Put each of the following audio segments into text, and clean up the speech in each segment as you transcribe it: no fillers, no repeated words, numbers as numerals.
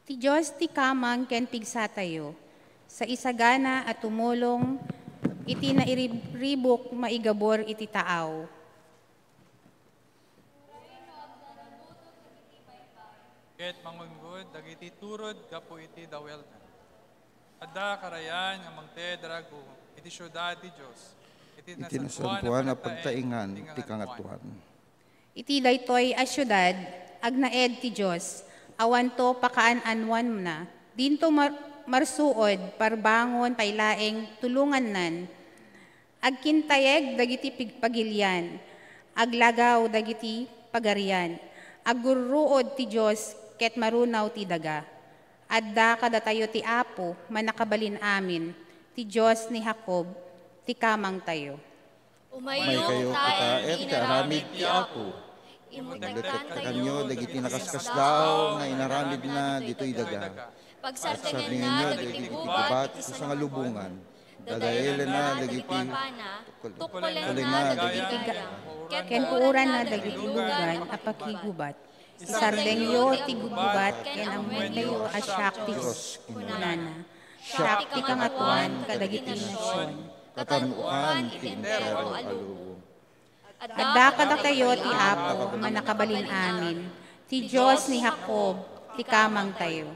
Ti Diyos ti kamang ken pigsatayo, sa isagana at tumulong, iti nairibok maigabor iti taaw. Ket mangunggod, dagiti turod, gapu iti dawel na. Adda karayan, amang te, drago, iti syudad ti Diyos. Iti nasantuan na pagtaingan, ti kangatuan. Iti daytoy a syudad, agnaed ti Diyos, awanto pakaan-anwan na, dinto marsuod, parbangon, pailaeng, tulungan nan, agkintayeg dagiti pagilyan, aglagaw dagiti pagarian, agguruod ti Diyos, ket marunaw ti daga. Adda kadatayo ti Apo, manakabalin amin, ti Diyos ni Jacob, ti kamang tayo. May kayo kataet, kaaramid ti Apo. Imutagkan kanyo, dagiti nakaskasdao, nga inaramid na dito'y daga. Pagsartingan ninyo, dagiti gubat, sa nga lubungan. Dadayilan na, dagiti tukulan na, dagiti ken puuran na dagiti lugan, apakigubat. Isardengyo ti gugubat, ken amoy tayo asyak ti kunana. Syak ti kangatuan, kadagiti nasyon. katanuan, ti impero alubo. Adda kadatayo ti Apo, manakabalin amin, ti Diyos ni Jacob, ti kamang tayo.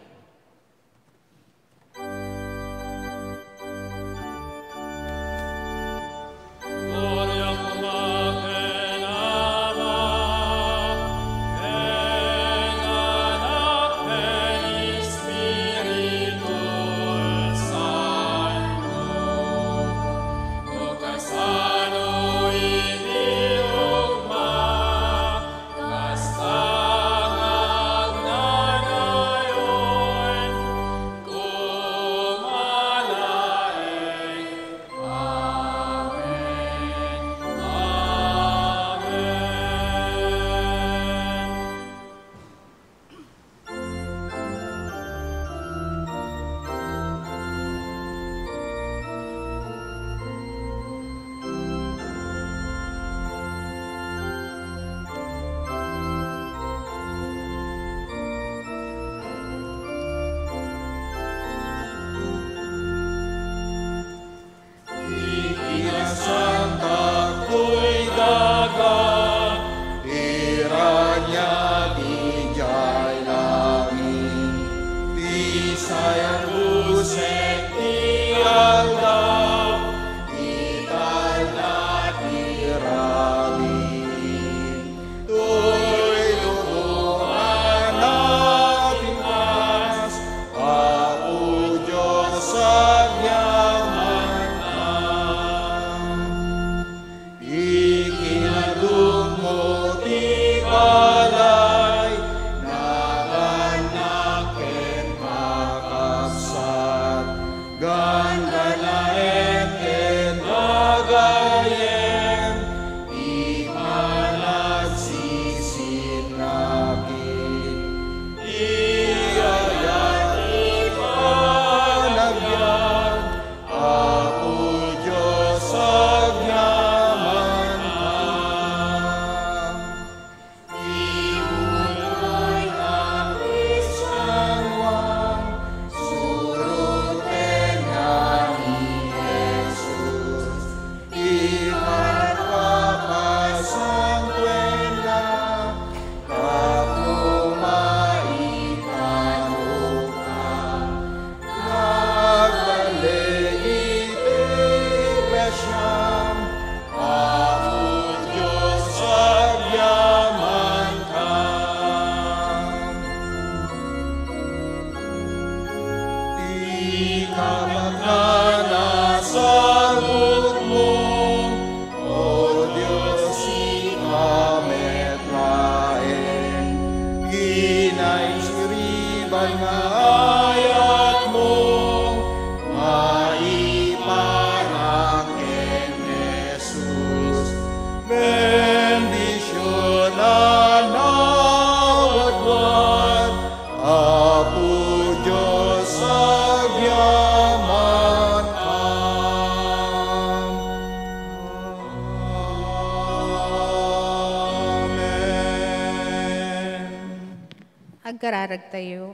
Agkararag tayo.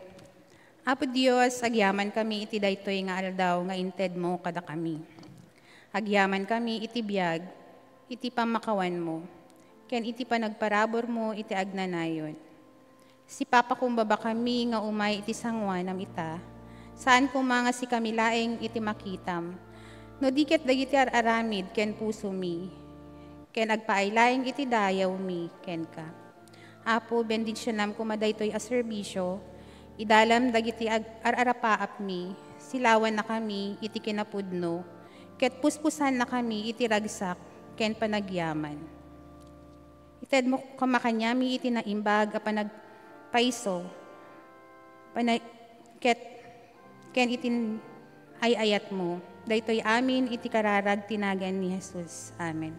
Apo Dios, agyaman kami iti daytoy nga aldaw nga inted mo kada kami. Agyaman kami iti biyag, iti pamakawan mo. Ken iti panagparabor mo iti agnanayon. Si Papa kumbaba kami nga umay iti sangwanam ita. Saan kumanga si kami laeng iti makitam. No diket dagiti aramid ken puso mi. Ken agpaaylaeng iti dayaw mi ken ka. Apo, bendisyonam kumadaytoy a serbisyo. Idalam dagiti ararapaap mi. Silawan na kami iti kinapudno. Ket puspusan na kami iti ragsak ken panagyaman. Ited mo kamakanyami iti naimbag a panagpaiso. Ken itin ayayat mo. Daytoy amin iti kararag tinagan ni Jesus. Amen.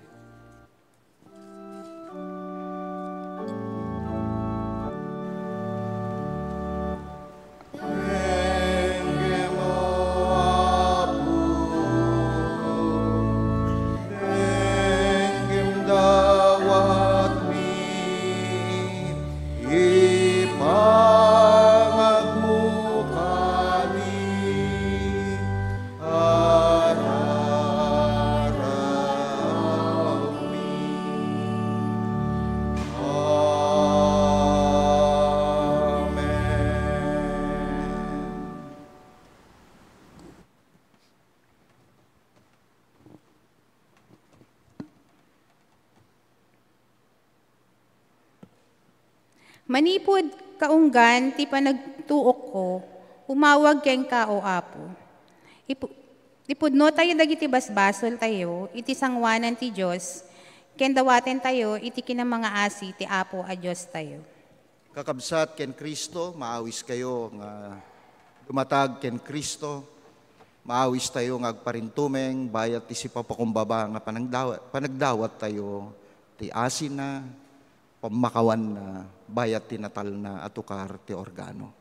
Manipod kaunggan ti panagtuok ko, umawag ken ka o Apo. Ipudno tayo dagiti basbasol tayo, iti sangwanan ti Diyos, ken dawaten tayo, iti kinamanga asi ti Apo a Diyos tayo. Kakabsat ken Kristo, maawis kayo nga dumatag ken Kristo, maawis tayo nga agparintumeng, bayat ti si papakumbaba nga panagdawat tayo, ti asin na, pamakawan na, bayat tinatal na atukar ti organo.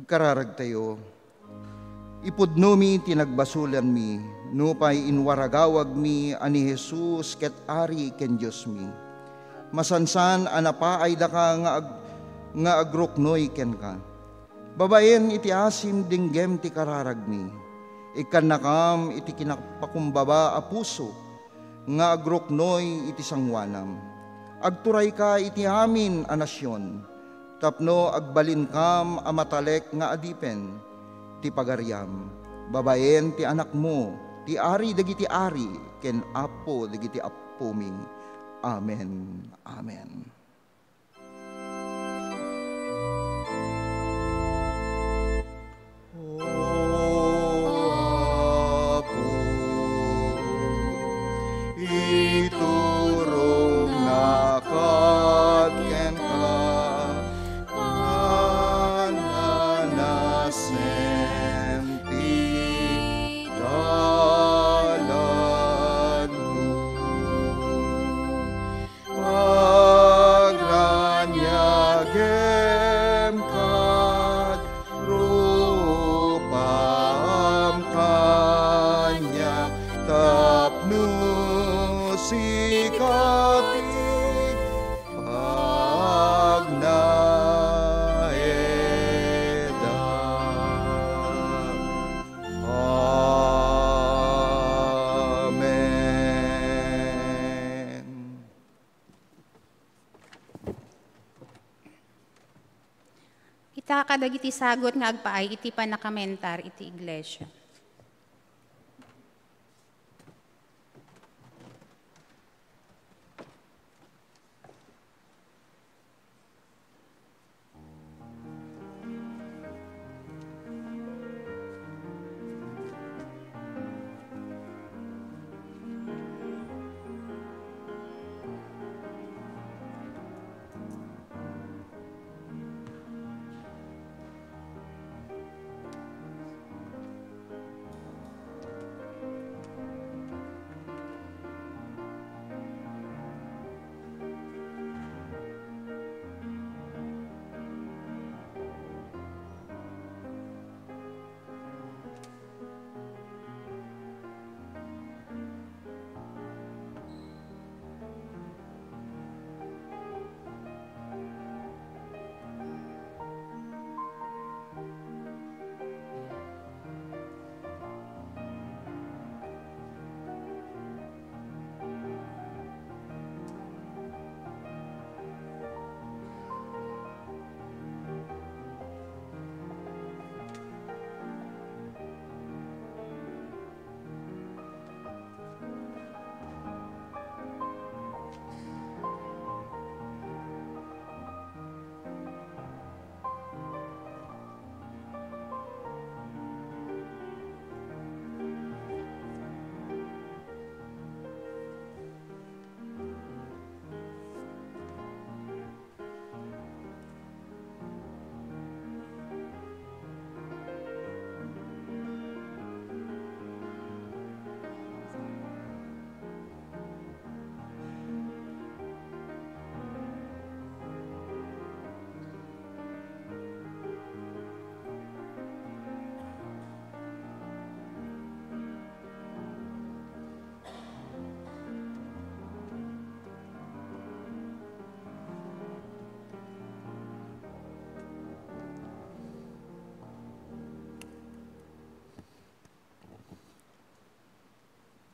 Agkararag tayo, ipudno mi tinagbasulan mi, nupay inwaragawag mi ani Jesus ket ari ken Dios mi. Masansan anapaay da ka nga agroknoy ken ka. Babaen iti asim dinggem ti kararag mi. Ikan nakam iti kinapakumbaba a puso nga agroknoy iti sangwanam. Agturay ka iti amin a nasyon. Tapno agbalin kam a matalek nga adipen ti pagariam. Babaen ti anak mo, ti ari dagiti ari, ken apo dagiti apuming. Amen. Amen. Iturong nakad ken ka Kadagiti sagot nga agpaay iti panakamentar iti iglesia.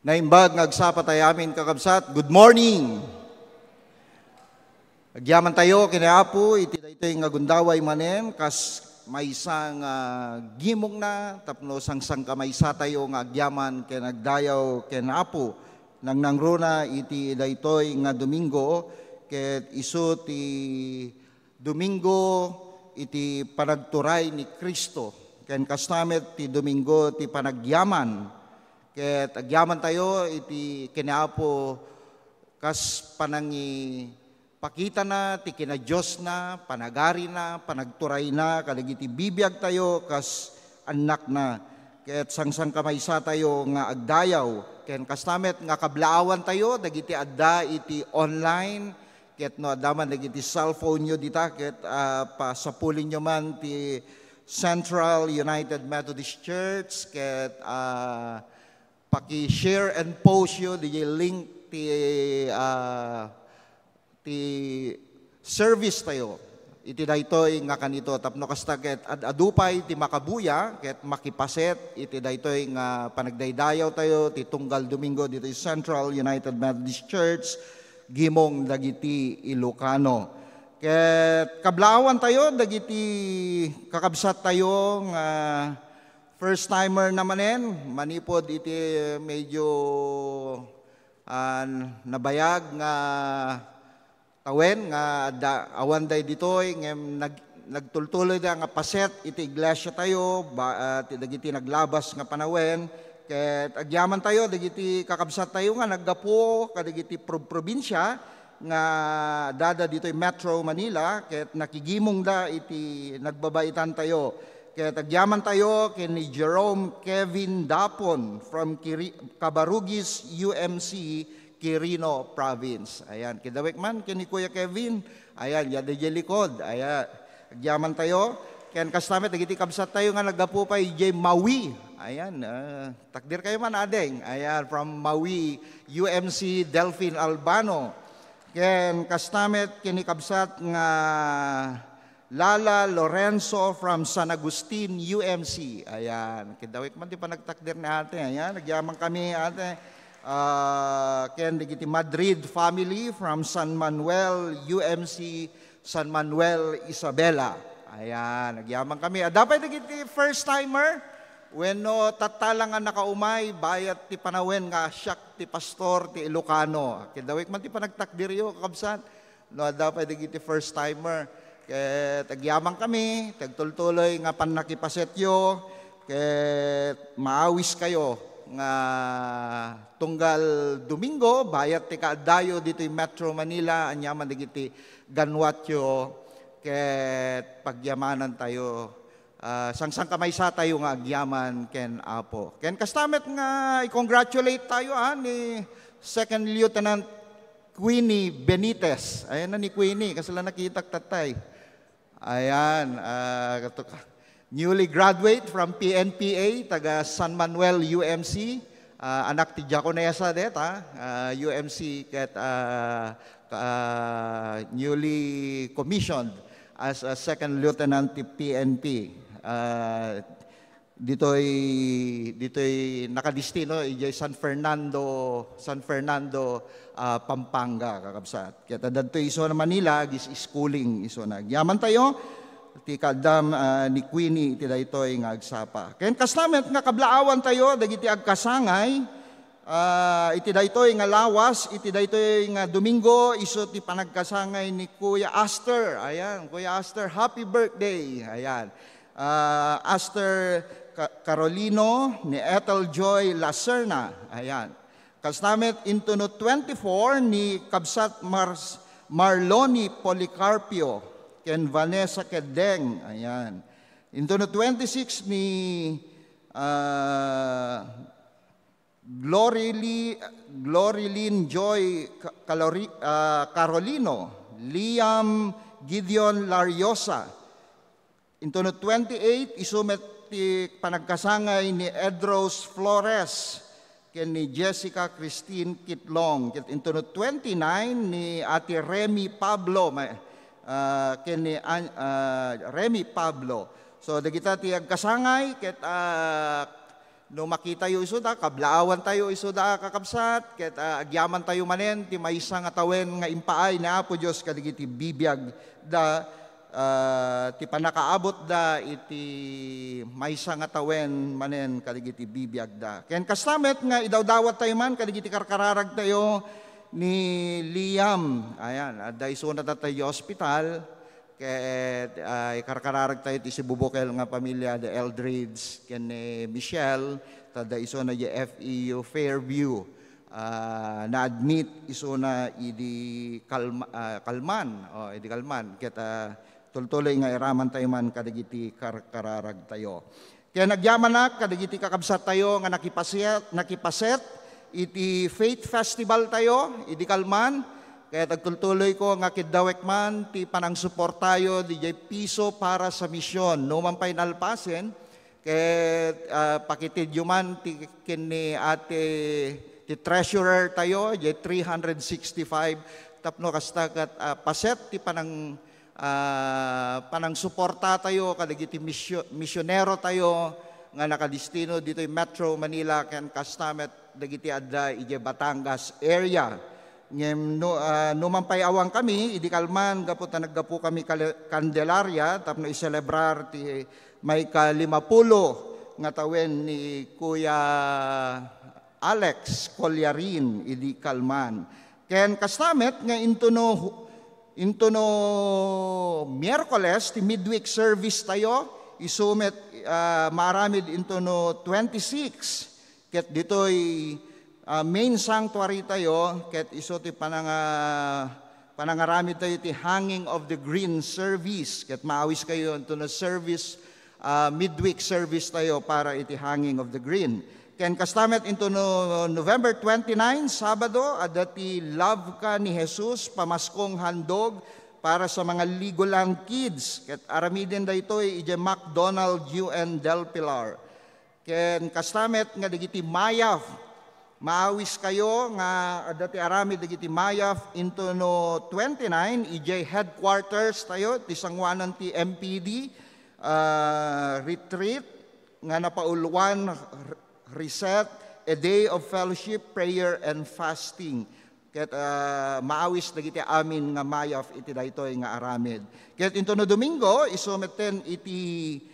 Naimbag ngagsapat ay amin kakabsat. Good morning! Agyaman tayo, kinaapo, iti daytoy nga gundaway manen, kas may isang gimong na, tapno sang kamaysa tayo nga agyaman, ken agdayaw, kinaapo, nang nangruna iti daytoy nga Domingo, ket isu ti Domingo, iti panagturay ni Kristo, ken kastamet ti Domingo, ti panagyaman, ket agyaman tayo iti kinaapo kas panangi pakita na ti kina Diyos na, panagari na, panagturay na, kadagiti bibiyag tayo kas anak na. Ket sang kamaysa tayo nga agdayaw, ken kastamet nga kablaawan tayo, dagiti adda iti online, ket no adaman dagiti cellphone nyo dita, ket pasapulin nyo man ti Central United Methodist Church, ket paki-share and post yun, di link ti service tayo. Iti daytoy nga kanito, tapno kasta ket adupay ti makabuya, ket makipaset, iti daytoy nga panagdaydayaw tayo, ti tunggal Domingo dito Central United Methodist Church, gimong dagiti Ilocano. Ket kablaawan tayo, dagiti kakabsat tayo nga first timer namanen, manipod iti medyo nabayag nga tawen nga awan day ditoy ngem nagtultuloy da nga paset iti iglesia tayo ti dagiti naglabas nga panawen ket agyaman tayo dagiti kakabsat tayo nga naggapo kadagiti probinsya nga dada ditoy Metro Manila ket nakigimong da iti nagbabaitan tayo. Kaya tagyaman tayo kay ni Jerome Kevin Dapon from Cabarugis UMC, Quirino Province. Ayan, kidawek man kay ni Kuya Kevin. Ayan, yada di likod. Ayan, tagyaman tayo. Kaya kastamet, nagiti kabsat tayo nga naggapo pa J. Maui. Ayan, takdir kayo man adeng. Ayan, from Maui, UMC Delphine Albano. Kaya kastamet, kinikabsat nga Lala Lorenzo from San Agustin, UMC. Ayan. Kidawik man di pa nagtakdir ni ate. Ayan. Nagyamang kami ate. Ken digiti Madrid family from San Manuel, UMC, San Manuel, Isabela. Ayan. Nagyamang kami. Dapat digiti first timer. When no tatalang nga nakaumay, bayat ti panawen nga siyak ti pastor ti Ilocano. Kidawik man di pa nagtakdir yo kakabsat. No, dapat digiti first timer. Ket tagyamang kami, tagtultuloy nga panakipasetyo, ket maawis kayo nga tunggal Domingo, bayat ti kaadayo dito Metro Manila, anyaman digiti ganwatyo, ket pagyamanan tayo, sang kamaysa tayo nga agyaman ken apo. Ken kastamet nga i-congratulate tayo ni Second Lieutenant Queenie Benitez. Ayan na ni Queenie, kasi lang nakita tatay. Ayan, newly graduate from PNPA, taga San Manuel UMC, anak ti Jaconesa det, UMC, ket newly commissioned as a second lieutenant ti PNP. Dito'y nakadistino, ijay San Fernando, Pampanga, kakabsat. Kaya dadto iso na Manila, gis schooling iso na. Yaman tayo, ti kadam ni Queenie, iti daytoy nga agsapa. Kaya kastamet nga kablaawan tayo, dagiti agkasangay, iti daytoy nga lawas, iti daytoy nga Domingo, iso ti panagkasangay ni Kuya Aster. Ayan, Kuya Aster, happy birthday. Ayan. Aster Carolino ni Ethel Joy Lacerna. Ayan. Kasnamet into no 24 ni Kabsat Marloni Policarpio ken Vanessa Kedeng. Ayan. Into no 26 ni Glorilyn Joy Carolino, Liam Gideon Lariosa. Into no 28 isumet ti panagkasangay ni Edros Flores ken ni Jessica Christine Kitlong. Into no 29 ni Ate Remy Pablo ken ni Remy Pablo. So dagita ti agkasangay ket no makita tayo isuda, kablaawan tayo isuda kakabsat, ket agyaman tayo manen, ti maysa nga tawen nga impaay na Apo Diyos kadigiti bibiyag da, ti panakaabot da iti maysa nga tawen manen kadigiti bibiyag da. Ken kastamet nga idawdawat tayo man kadigiti karkararag tayo ni Liam. Ayan, da isuna tayo hospital. Ket karkararag tayo ti si Bubukel nga pamilya the Eldrids ken ni Michelle tada isuna di FEU Fairview na-admit isuna idi Kalman ket tultuloy nga iraman tayo man kadagiti karkararag tayo. Kaya nagyaman na kadagiti kakabsat tayo nga nakipaset iti Faith Festival tayo idi Kalman. Kaya tagtultuloy ko nga kidawek man ti panang support tayo di piso para sa misyon. No man pa'y nalpasen, kaya pakitidyo man ti kini ate ti treasurer tayo, di 365, tapno kastakat paset ti panang suporta tayo, kadagiti misyonero tayo, nga nakadistino dito yung Metro Manila, ken kastamet dagiti adda ije Batangas area. No man pa'y awang kami, idi Kalman, gaputa naggapu kami Candelaria, tapno iselebrar ti may ka-50 nga tawen ni Kuya Alex Colyarin, idi Kalman. Ken kastamet nga into no Miyerkules, ti midweek service tayo, isumet maramid into no 26, ket dito'y main sanctuary tayo, ket iso ti panangaramid tayo ti hanging of the green service, ket maawis kayo ito na service, midweek service tayo para iti hanging of the green. Ken kastamet into no November 29, Sabado, adati Love Ka ni Jesus, pamaskong handog para sa mga Ligolang kids, ket aramidin da ito ije McDonald UN Del Pilar. Ken kastamet nga digiti Mayaf, maawis kayo nga dati aramid dagiti Mayaf into no 29 EJ headquarters tayo ti sangwanan ti MPD retreat nga napauluan reset a day of fellowship, prayer and fasting. Ket maawis dagiti amin nga Mayaf iti daytoy nga aramid. Ket into no Domingo isumeten iti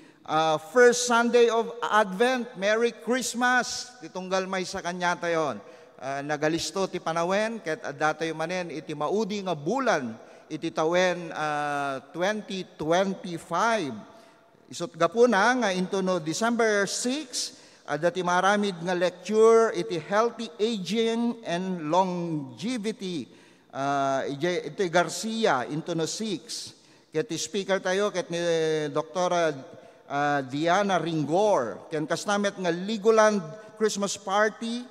first Sunday of Advent, Merry Christmas, titunggal may sa kanya tayon. Nagalisto ti panawen, ket datayo manen iti maudi nga bulan, iti tawen 2025. Isot gapuna nga into no December 6, dati maramid nga lecture, iti healthy aging and longevity, iti Garcia into no 6. Ket speaker tayo, ket ni Doktora Diana Ringor, ken kasnamet nga Legoland Christmas Party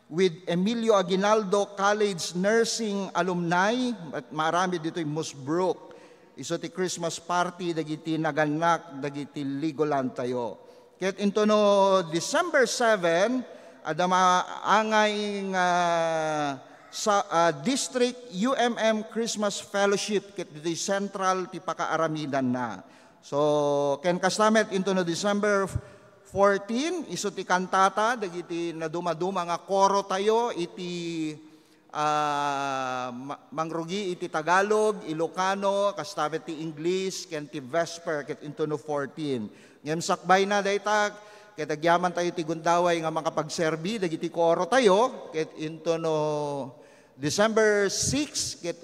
with Emilio Aguinaldo College Nursing Alumni, at marami dito yung Musbrook. Iso ti Christmas Party, dagiti naganak, dagiti Legoland tayo. Ket into no December 7, adama angay sa District UMM Christmas Fellowship, ket dito central ti pakaaramidan na. So, ken kastamet into no December 14, iso ti kantata, dagiti na dumaduma nga koro tayo, iti mangrugi iti Tagalog, Ilocano, kastamet ti English, ken ti Vesper, ket into no 14. Ngem sakbay na daytag, ket agyaman tayo ti gundaway nga makapagserbi, dagiti koro tayo, ket into no December 6, ket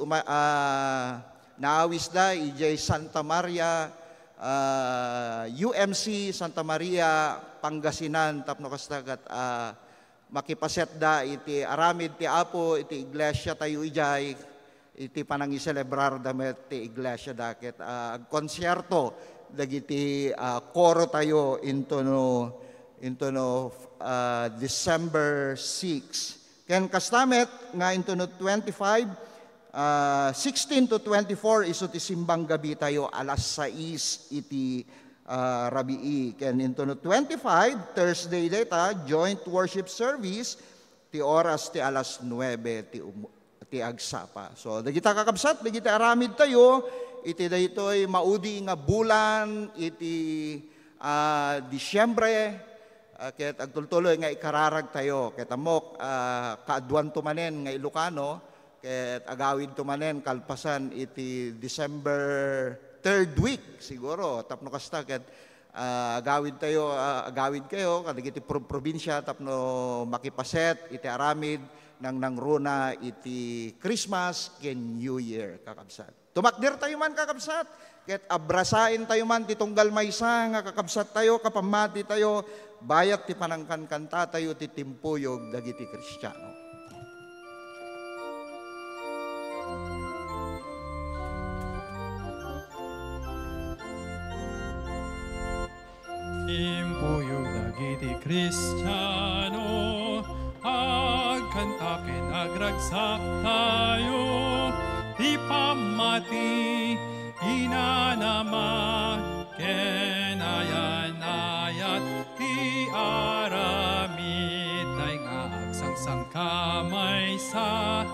naawis da, ijay Santa Maria, UMC Santa Maria Pangasinan, tapno kastagat makipaset da iti aramid ti Apo iti iglesia tayo ijay iti panangiselebrar da met ti iglesia daket konsyerto dagiti koro tayo into no December 6. Ken kastamet nga into no 25 16 to 24 iso ti simbang gabi tayo alas 6 iti rabii. Ken into no 25 Thursday data joint worship service ti oras ti alas 9 ti agsapa. So dagita kakabsat, dagita aramid tayo iti daytoy maudi nga bulan iti Disyembre ket agtultuloy nga ikararag tayo. Ket amok kaadwan tumanen nga Ilocano, ket agawid tumanen kalpasan iti December 3rd week siguro tapno kasta ket agawid kayo kadagiti probinsya tapno makipaset iti aramid nang runa iti Christmas ken New Year kakabsat. Tumakder tayo man kakabsat, ket abrasain tayo man ti tunggal maysa nga kakabsat tayo, kapamati tayo, bayat ti panangkankanta tayo ti timpuyog dagiti Kristiyano. Timpuyog dagiti Kristiyano, agkantaken agragsak tayo, ti pamati inanama kenayanayat ti aramid tay nga agsangsang kamay sa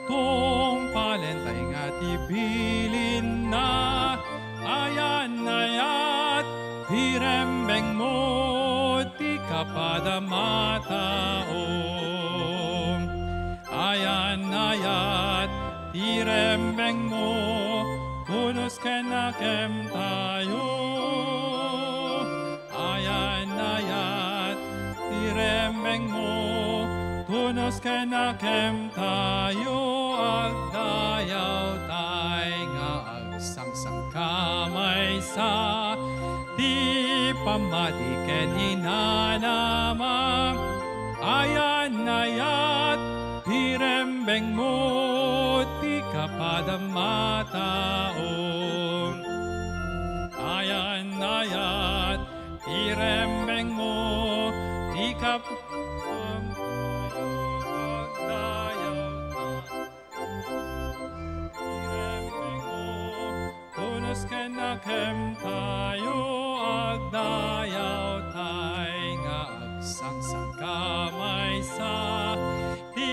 tungpalen tay nga ti bilin na ayan ti rembeng mo ti kapadamataom ayan ti rembeng mo punos kenakem tayo ayan ti rembeng mo punos kenakem tayo agdayaw tay nga agsangsang kamay sa ti pamati ken inanamang ayan ti rembeng mo ti kapadamataom ayan ti rembeng mo ti punos kenakem tayo agdayaw tay nga agsangsang kamay sa ti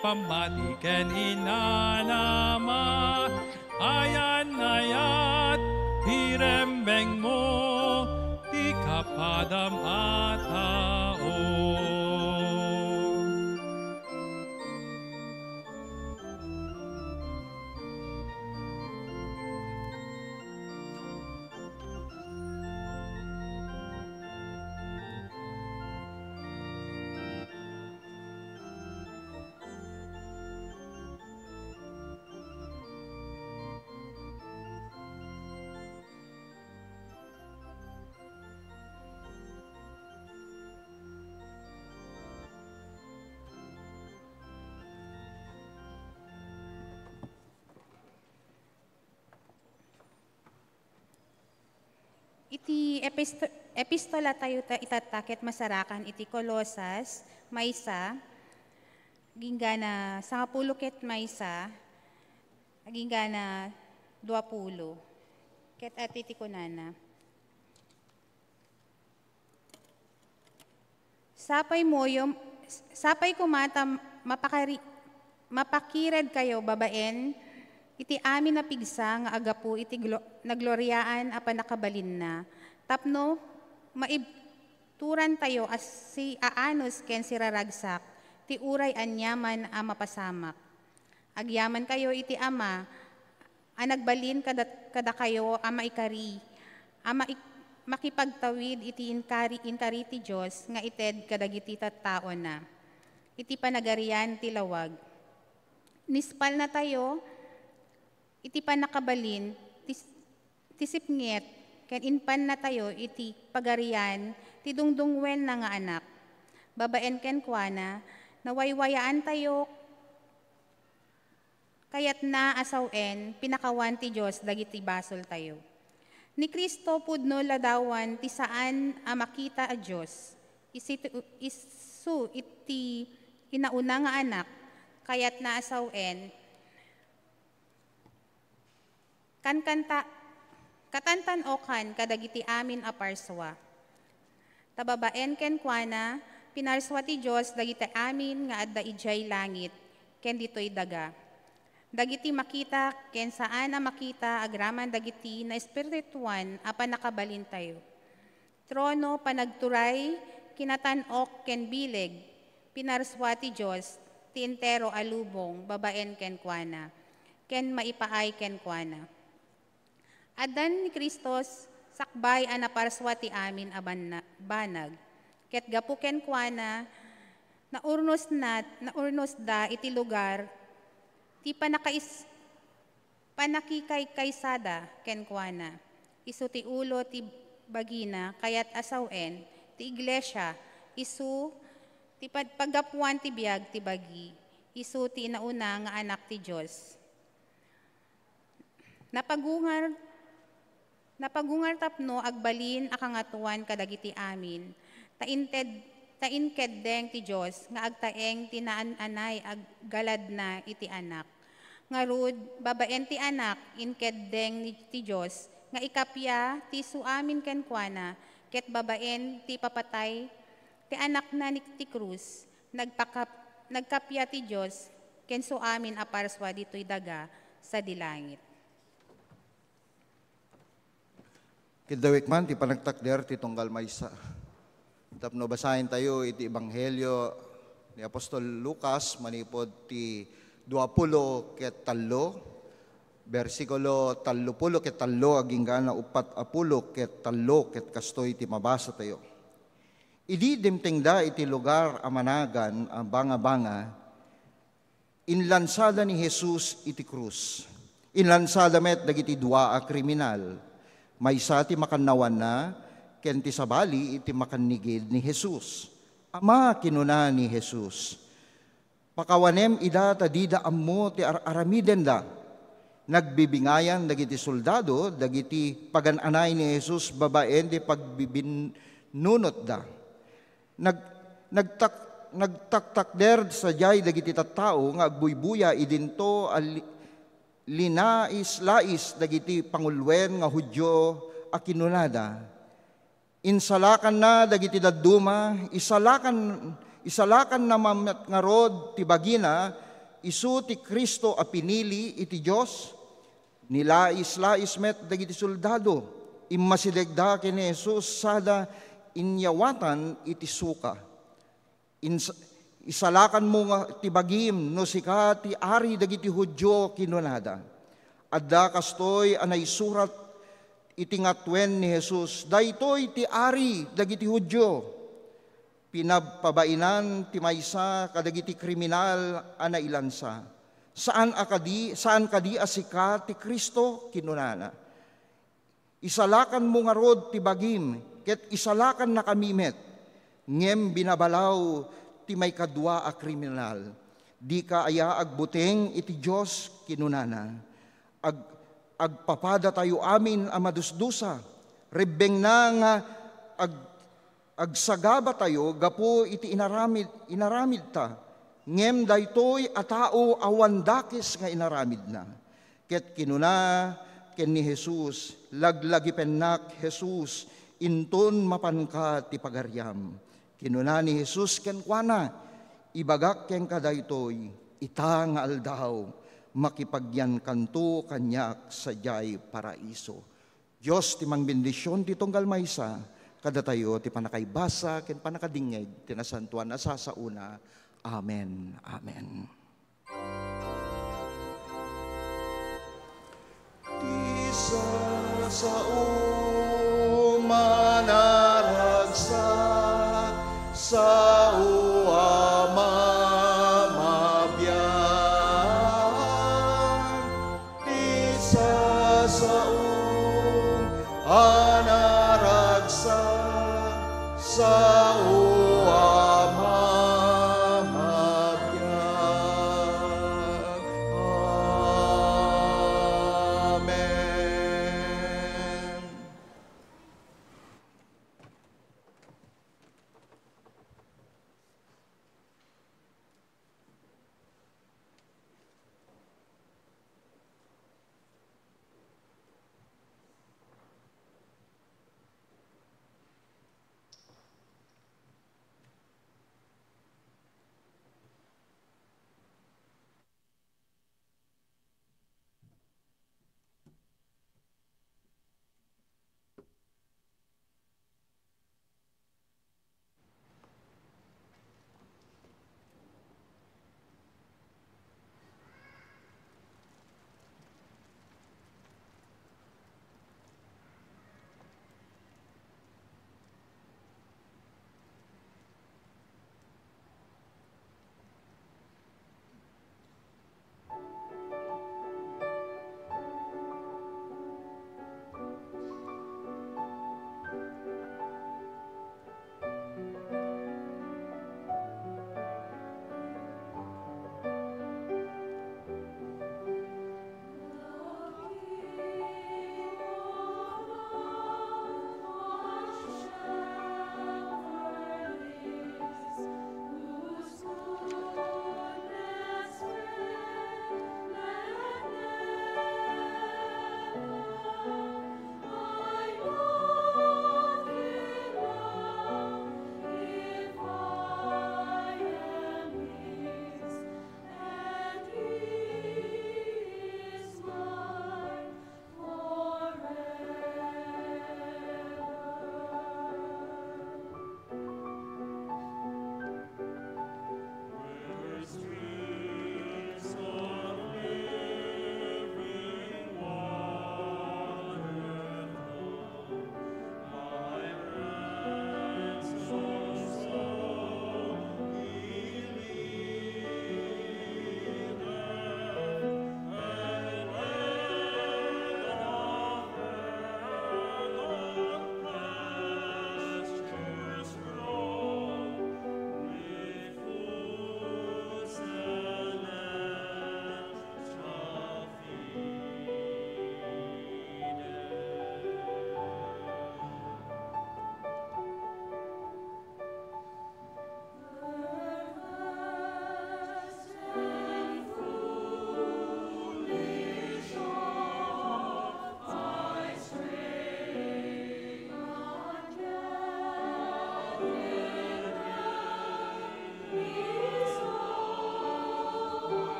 pamati ken inanama ayan ti rembeng mo ti kapadamataom. Iti epistola tayo itatakit masarakan iti Kolosas, maysa, ginggana 10 ket maysa, ginggana 20. Ket at iti kunana. Sapay kumata mapakired kayo babaen, iti amin na pigsa nga agapu iti nagloryaan apan nakabalin na. Tapno, maibturan tayo as si aanos ken si raragsak, ti uray anyaman a mapasamak. Agyaman kayo iti ama, anagbalin kada kayo ama ikari, ama makipagtawid iti inkari ti Diyos nga ited kadagiti tattao na. Iti panagarian ti lawag. Nispal na tayo, iti panakabalin, tisipnget, ken inpan na tayo, iti pagarian, ti dungdungwen na nga anak. Babaen ken kuana, nawaywayaan tayo, kayat na asawen, pinakawan ti Diyos, dagiti basol tayo. Ni Kristo pudno ladawan, ti saan a makita a Diyos, isu iti inauna nga anak, kayat na asawen, katantan okan kadagiti amin a parswa. Tababaen ken kuana, pinarswa ti Diyos dagiti amin nga adda ijay langit, ken ditoy daga. Dagiti makita ken saan a makita agraman dagiti na espirituan apan nakabalin tayo. Trono panagturay kinatanok ken bileg, pinarswa ti Diyos, ti entero alubong, babaen ken kuana, ken maipaay ken kuana. Adan ni Kristos, sakbay a naparswa ti amin a banag, ket gapu ken kuana, naurnos da iti lugar, ti panakikaysada ken kuana, isu ti ulo ti bagina, kayat asawen, ti iglesia, isu ti paggapuan ti biag ti bagi, isu ti nauna nga anak ti Diyos. Napagungar tapno agbalin akangatuan kadagiti amin, tainked deng ti Diyos nga agtaeng tinaananay aggalad na iti anak. Ngarud, babaen ti anak, inked deng ti Diyos, nga ikapya ti suamin ken kuana, ket babaen ti papatay, ti anak na ni ti krus, nagkapya ti Diyos, ken suamin aparswa dito'y daga sa dilangit. Kidawik man, ti panagtakder, ti tunggal maysa. Tapno basahin tayo iti Ebanghelyo ni Apostol Lucas, manipod ti 20 ket 3, versikulo 30 ket 3, aging gana 40 ket 3 ket kastoy ti mabasa tayo. Idi dimtengda iti lugar amanagan ang banga-banga, inlansada ni Jesus iti krus. Inlansada met dagiti dua a kriminal, maysa ti makannawan na, ken ti sabali iti makannigid ni Jesus. Ama kinuna ni Jesus, pakawanem ida tadida ammo ti aramiden da. Nagbibingayan dagiti soldado, dagiti pagananay ni Jesus babaen di pagbibinunot da. Nagtaktakder sa jay dagiti tattao nga agbuybuya idinto linais-lais dagiti pangulwen nga Hudyo a kinunada. Insalakan na dagiti dadduma, isalakan na mamet nga rod ti bagina, isu ti Kristo a pinili iti Dios. Nilais-lais met dagiti soldado, immasidegda ken ni Jesus sada inyawatan iti suka. Isalakan mo nga ti bagim no sika ti ari dagiti Hudyo kinunada. Adda kastoy anay surat iti ngatwen ni Jesus, daytoy ti ari dagiti Hudyo. Pinababainan ti maysa kadagiti kriminal ana ilansa. Saan kadi asika ti Kristo kinunana. Isalakan mo nga rod ti bagim, ket isalakan na kamimet, ngem binabalaw ti may kadwa a kriminal. Di ka aya agbuteng iti Diyos kinunana. Agpapada tayo amin a madusdusa, rebeng na nga agsagaba tayo, gapo iti inaramid ta, ngem daytoy a tao awandakis nga inaramid na. Ket kinuna, ken ni Jesus, laglagipennak Jesus, inton mapanka ti pagaryam. Kinuna ni Jesus ken kuana, ibagak ken kadaytoy, ita nga aldaw, makipagyan kanto kanyak sa jay paraiso. Diyos ti mangbendisyon ti tunggal maysa, kada tayo ti panakaibasa ken panakadingeg ti nasantuan na sasauna. Amen. Amen. Ti sa manaragsa sa uama mabiyang, ti sa anaragsa sa uama mabiyang. Amen.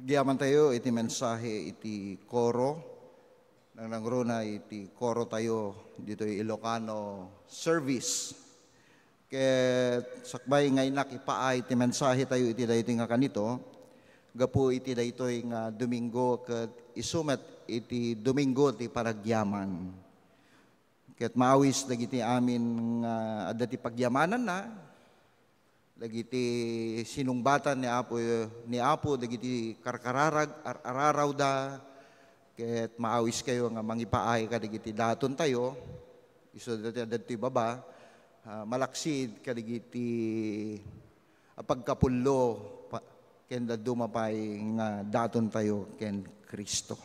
Agyaman tayo, iti mensahe, iti koro. Nang nangruna, iti koro tayo, dito Ilocano service. Ket sakbay ngay nakipaay, iti mensahe tayo, iti daytoy nga kanito. Gapu iti daytoy nga Domingo, ket isumet iti Domingo, iti paragyaman. Ket maawis, dagiti amin nga adda ti pagyamanan na, dagiti sinungbatan ni Apo dagiti karkararag araraw da, ket maawis kayo nga mangipaay kadagiti daton tayo iso dati baba malaksid kadagiti pagkapullo ken dumapay nga daton tayo ken Kristo.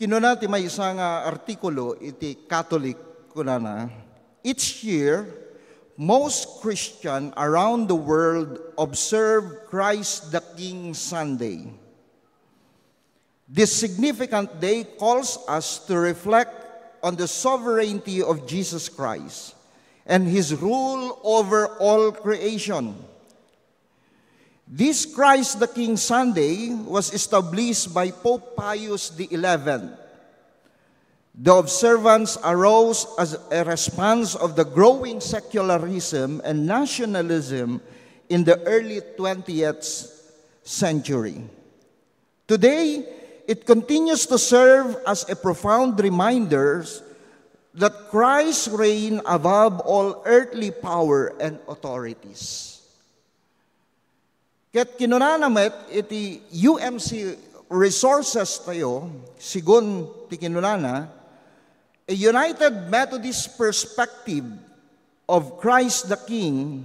Kinuna ti may isa nga artikulo iti Catholic kunana, each year, most Christians around the world observe Christ the King Sunday. This significant day calls us to reflect on the sovereignty of Jesus Christ and His rule over all creation. This Christ the King Sunday was established by Pope Pius XI. The observance arose as a response of the growing secularism and nationalism in the early 20th century. Today, it continues to serve as a profound reminder that Christ reigns above all earthly power and authorities. Ket kinunanamet iti UMC resources tayo, sigun ti kinunana, a United Methodist perspective of Christ the King,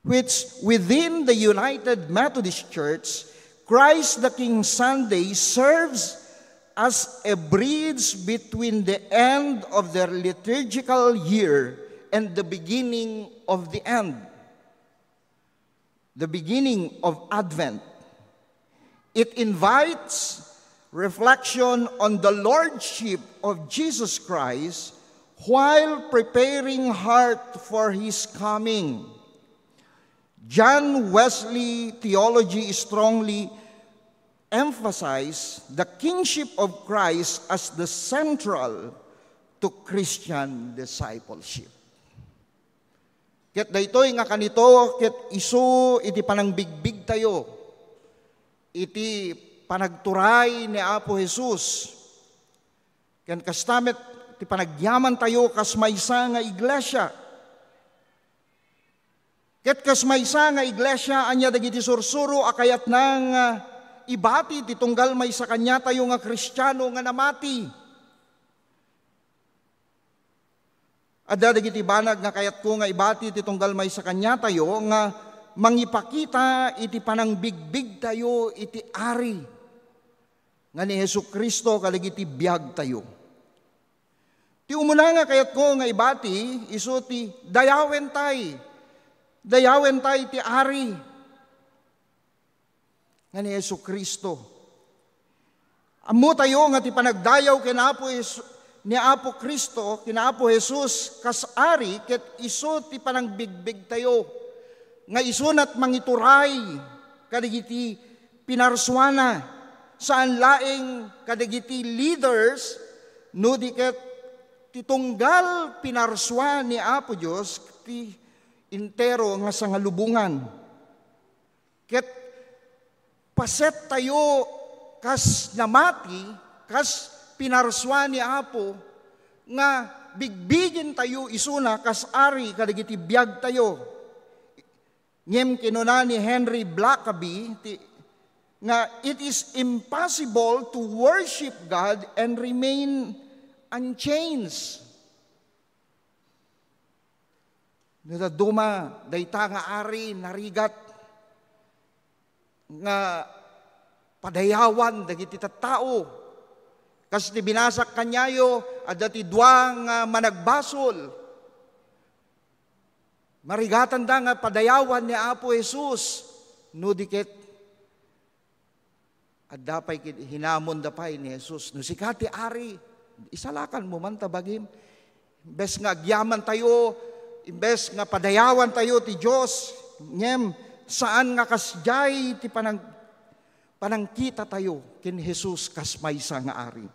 which within the United Methodist Church, Christ the King Sunday serves as a bridge between the end of the liturgical year and the beginning of the end, the beginning of Advent. It invites reflection on the Lordship of Jesus Christ while preparing heart for His coming. John Wesley theology strongly emphasized the kingship of Christ as the central to Christian discipleship. Ket daytoy nga kanito, ket isu iti panangbigbig tayo, iti panagturay ni Apo Jesus. Ken kastamet ti panagyaman tayo kas maysa nga iglesia. Ket kas maysa nga iglesia anya dagiti sursuro akayat nang ibati ti tunggal maysa kanya tayo nga Kristiyano nga namati. Adda dagiti banag nga kayat ko nga ibati ti tunggal maysa kanya tayo nga mangipakita iti panangbigbig tayo iti ari nga ni Jesucristo kalagiti biyag tayo. Ti umuna nga kayat ko nga ibati, iso ti dayawen tay ti ari nga ni Jesucristo. Ammo tayo nga ti panagdayaw ni Apo Kristo, kina Apo Jesus, kas ari, ket iso ti panangbigbig tayo, nga isunat mangituray, kadagiti pinarswana, saan laing kadagiti leaders, no di ket titunggal pinarswa ni Apo Diyos, ti intero nga sangalubungan. Ket paset tayo kas namati, kas pinarswa ni Apo, nga bigbigin tayo isuna kas ari kadagiti biyag tayo. Ngem kinuna ni Henry Blackaby, nga it is impossible to worship God and remain unchanged. Nadaduma, dayta nga ari, narigat, nga padayawan, dagiti tattao. Kas ti binasak kanyayo, adati duwang managbasol. Marigatan da nga padayawan ni Apo Jesus, no dikit at dapay hinamon dapay ni Jesus. No sikati ari, isalakan mo man tabagim. Imbes nga agyaman tayo, imbes nga padayawan tayo ti Diyos, ngem saan nga kasjay ti panangkita tayo ken Jesus kas maysa nga ari.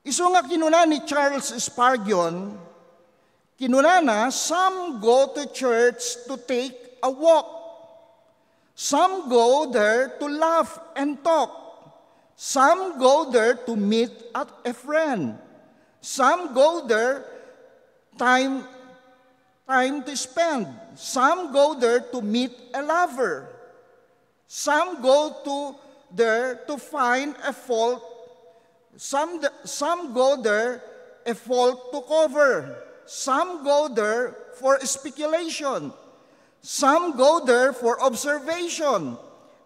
Isu nga kinuna ni Charles Spurgeon, kinuna na, some go to church to take a walk. Some go there to laugh and talk. Some go there to meet a friend. Some go there time to spend. Some go there to meet a lover. Some go there to find a fault. Some go there a fault to cover. Some go there for speculation. Some go there for observation.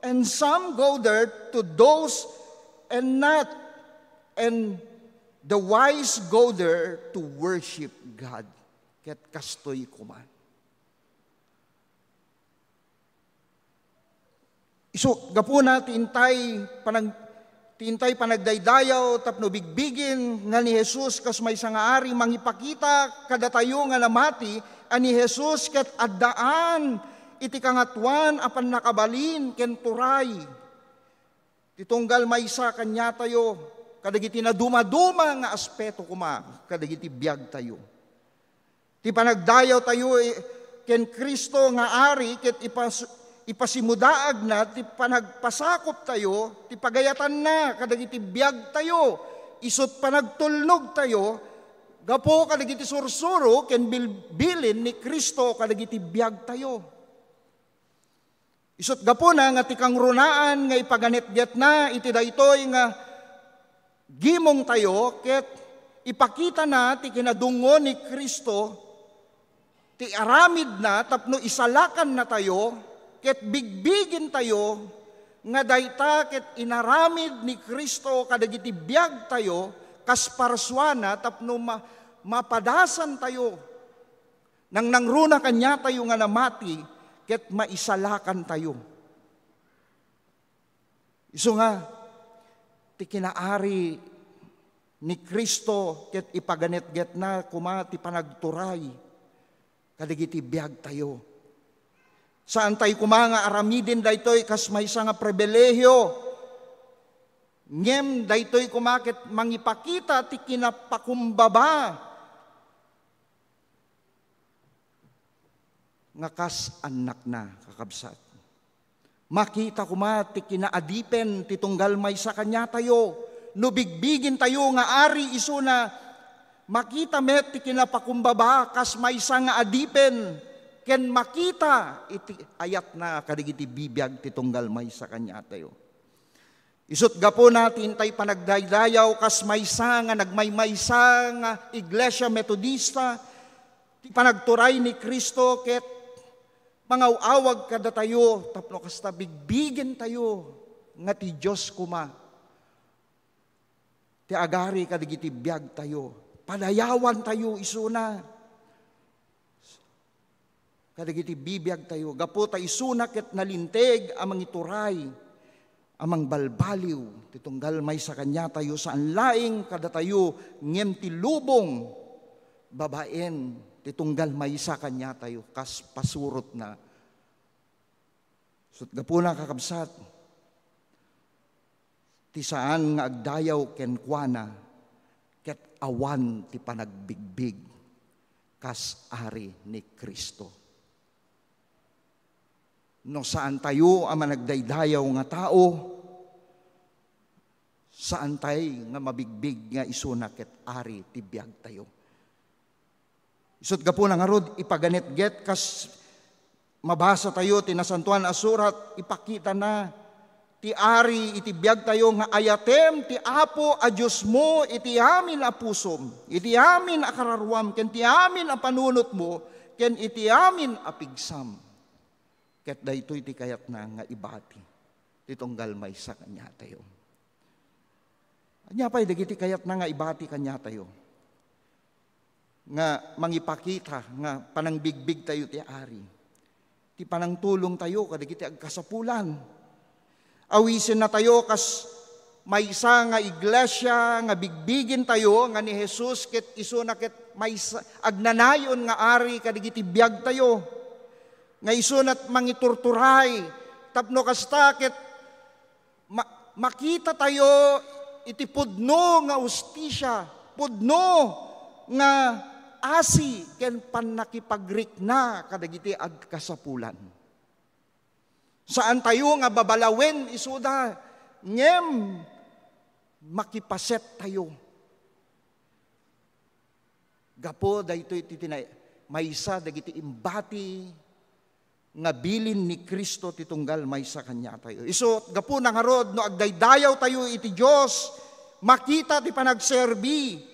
And some go there to doze and not. And the wise go there to worship God. Ket kastoy kuman. Isu, gapuna tintay panagdaydayaw tapno bigbigin nga ni Jesus kas maysa nga ari mangipakita kada tayo nga namati ani Jesus ket addaan iti kangatuan apan nakabalin ken turay. Titunggal maysa kanya tayo kadagiti na dumaduma nga aspeto kuma kadagiti biag tayo. Ti panagdayaw tayo ken Kristo nga ari ket ipasimudaag na ti panagpasakop tayo ti pagayatan na kadagiti biag tayo isut panagtulnog tayo gapo kadagiti sursuro ken bilbilin ni Kristo kadagiti biag tayo. Isut gapo na nga ti kangrunaan nga ipaganetget na iti daytoy nga gimong tayo ket ipakita na ti kinadungo ni Kristo ti aramid na tapno isalakan na tayo ket bigbigin tayo nga dayta ket inaramid ni Kristo kadagiti biag tayo kas parswana tapno mapadasan tayo nang nangruna kanya tayo nga namati ket maisalakan tayo. Isu nga ti kinaari ni Kristo ket ipaganetget na kuma ti panagturay kadagiti biag tayo. Saan tayo kumanga aramidin daytoy kas maysa nga pribilehiyo. Ngem daytoy kumakit mangipakita ti kinapakumbaba nga kas anak na kakabsat. Makita kuma ti kinaadipen ti tunggal maysa kanya tayo. No bigbigin tayo nga ari isu na makita met ti kinapakumbaba kas maysa nga adipen ken makita iti ayat na kadagiti bibiyag ti tunggal maysa kanya tayo. Isut gapo natin tay panagdaydayaw kas maysa nga nagmaymaysa nga Iglesia Metodista ti panagturay ni Kristo ket mangawawag kada tayo tapno kasta bigbigin tayo nga ti Dios kuma ti agari kadagiti biag tayo padayawan tayo isuna kadagiti bibiyag tayo gapo tayo isuna ket nalinteg amang ituray amang balbaliw titunggal may sa kanya tayo saan laing kada tayo ngem ti lubong babaen titunggal may sa kanya tayo kas pasurot na. Sut gapuna kakabsat ti saan nga agdayaw ken kuana ket awan ti panagbigbig kas ari ni Kristo. No saan tayo ang managdaydayaw nga tao, saan tayo nga mabigbig nga isuna ket ari ti biag tayo. Isut gapo na nga rod, ipaganetget kas mabasa tayo, tinasantuan a surat, ipakita na, ti ari iti biag tayo nga ayatem, ti apo a Diyos mo, iti amin a pusom, iti amin a kararwam, ken ti amin a panunot mo, ken iti amin a pigsam. Ket daytoy ti kayat na nga ibati, titunggal may sa kanya tayo. Anya pa'y dagiti kayat na nga ibati kanya tayo. Nga mangipakita nga panangbigbig tayo ti ari. Ti panangtulong tayo kadagiti agkasapulan. Awisin na tayo kas maysa nga iglesia nga bigbigin tayo nga ni Jesus ket isu na ket maysa agnanayon nga ari kadagiti biag tayo. nga isunat mangiturturay, tapno kasta ket makita tayo iti pudno nga ustisya, pudno nga asi ken pannakipagrikna kadagiti agkasapulan. Saan tayo nga babalawen isuda, ngem makipaset tayo. Gapo daytoy iti maysa dagiti imbati nga bilin ni Kristo titunggal maysa kanya tayo. Isu gapo nangarod no agdaydayaw tayo iti Dios, makita ti panagserbi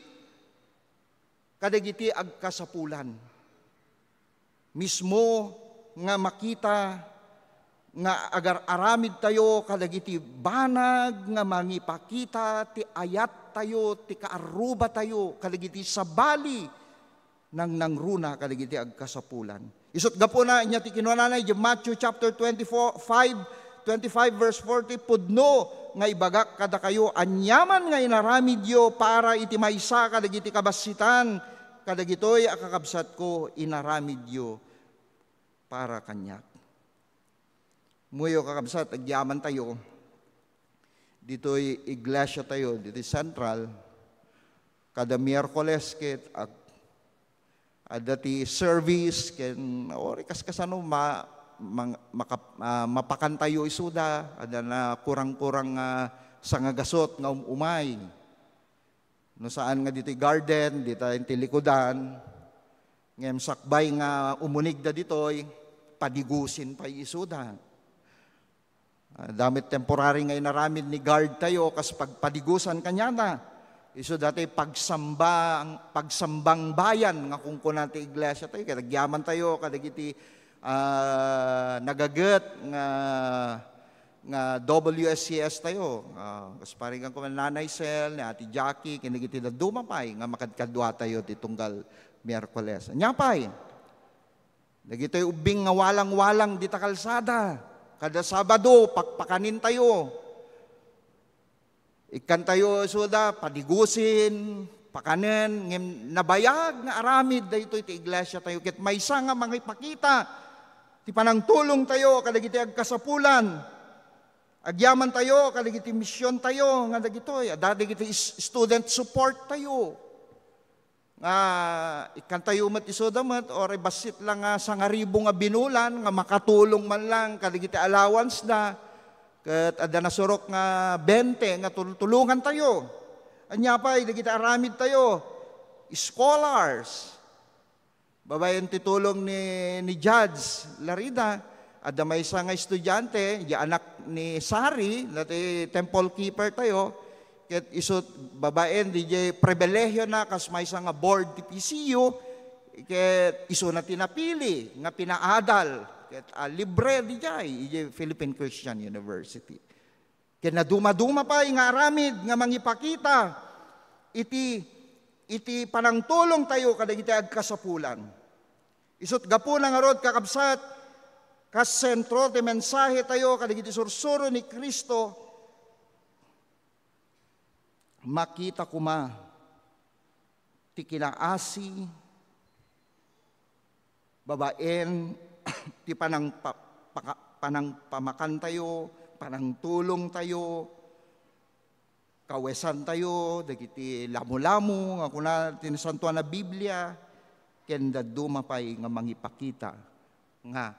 kadagiti agkasapulan. Mismo nga makita nga agar-aramid tayo kadagiti banag nga mangipakita ti ayat tayo, ti kaaruba tayo kadagiti sabali nang nangruna kadagiti agkasapulan. Isut gapo na inya ti kinunanay di Matthew chapter 25 verse 40, pudno nga ibagak kada kayo anyaman nga inaramidyo para iti maysa kadagiti kabasitan kadagitoy akakabsat ko inaramidyo para kanyak. Muyo kakabsat, agyaman tayo. Dito'y iglesia tayo, dito'y central. Kada Miyerkules ket adati service ken ori kaskasano mapakan tayo isuda, ada na kurang-kurang sangagasot nga umay. No saan nga dito'y garden, dito yung tilikodan. Ngem sakbay nga umunig da dito'y padigusin pa isuda. Damit temporary nga inaramid ni guard tayo kas pagpadigusan kanya na. Iso dati pagsambang bayan nga kung kunati iglesia tayo, kadagyaman tayo, kadagiti nagaget nga WSCS tayo. Kas paring ang kumananay Sel, ni Ate Jackie, kinagiti na dumapay nga makadkadwa tayo titunggal Miyerkules. Anyapay, nagito'y ubing nga walang-walang dita kalsada. Kada Sabado, pakpakanin tayo. Ikan tayo, suda, padigusin, pakanin, nabayag nga aramid, dahito iti iglesia tayo. Kit maysa nga mga ipakita, ti panangtulong tayo, kadagiti agkasapulan. Agyaman tayo, kadagiti misyon tayo, nga dagitoy, adagiti student support tayo. Ikan tayo matisodamat or basit lang sa ngaribo nga binulan nga makatulong man lang kadagiti allowance na ket adda na surok nga 20 nga tulungan tayo. Anya pa dagiti aramid tayo scholars. Babayan titulong ni Judge Larida, adda maysa nga estudyante, ya anak ni Sari, dati temple keeper tayo. Ket isut babaen DJ pribilehiyo na kas maysa nga board ti PCU, ket isu na tinapili nga pinaadal ket libre DJ Philippine Christian University. Ket naduma-duma pa nga aramid nga mangipakita iti panangtulong tayo kadagiti agkasapulan. Isut gapo na nga rod kakabsat kas sentro ti mensahe tayo kadagiti sursuro ni Kristo. Makita kuma ti kinaasi babaen ti panangpamakan tayo, panangtulong tayo, kawesan tayo, dagiti lamu-lamu nga kuna tinasantuan na Biblia, ken dadumapay nga mangipakita nga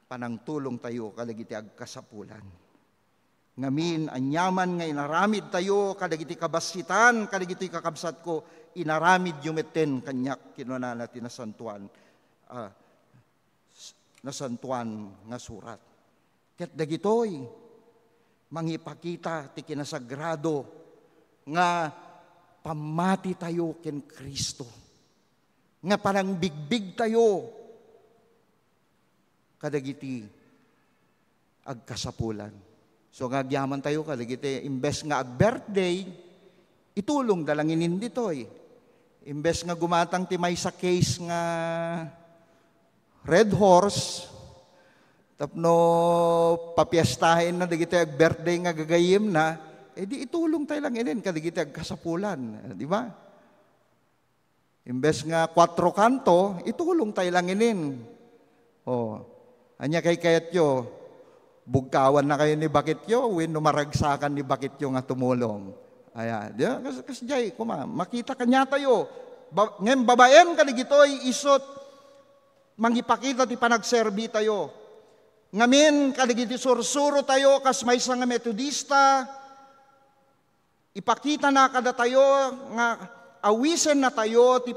panangtulong tayo kadagiti agkasapulan. Ngamin, anyaman nga inaramid tayo, kadagiti kabasitan, kadagiti kakabsat ko, inaramid yumeten kanyak kinuna natin nasantuan nga surat. Ket dagitoy, mangipakita ti kinasagrado nga pamati tayo ken Kristo. Nga parang bigbig tayo, kadagiti agkasapulan. So ngagyaman tayo kadagiti imbes nga ag-birthday, itulong dalangin ditoy. Imbes nga gumatang ti maysa case nga Red Horse, tapno papiestahin na dagiti ag-birthday nga gagayim na, di itulong tayo lang inin kadagiti agkasapulan, di ba? Imbes nga 4 kanto, itulong tayo lang inin. Anya kay kayatyo, bugkawan na kayo ni Bakityo, when numaragsakan ni Bakityo nga tumulong. Ayan, kasi jay, makita kanya tayo. Ngayon babaen ka digitoy isot, mangipakita ti panagserbi tayo. Ngamin kadigiti sursuro tayo, kas may nga Metodista, ipakita na kada tayo, nga awisen na tayo, ti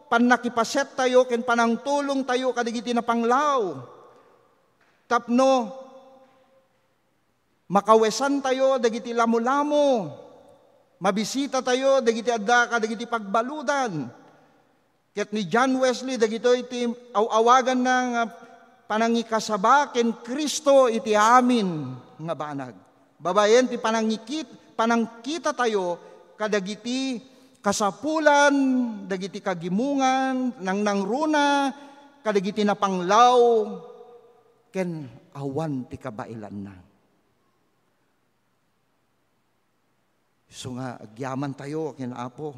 panakipaset tayo, ken panangtulong tayo, kadigiti na panglaw. Tapno, makawesan tayo, dagiti lamo-lamo, mabisita tayo, dagiti adda, kadagiti pagbaludan. Ket ni John Wesley, dagito iti awagan ng panangikasaba, ken Kristo iti amin nga banag. Babayen, ti panangkita tayo, kadagiti kasapulan, dagiti kagimungan, nangruna, kadagiti na panglaw, ken awan ti kabailan na. So nga, agyaman tayo, ken Apo,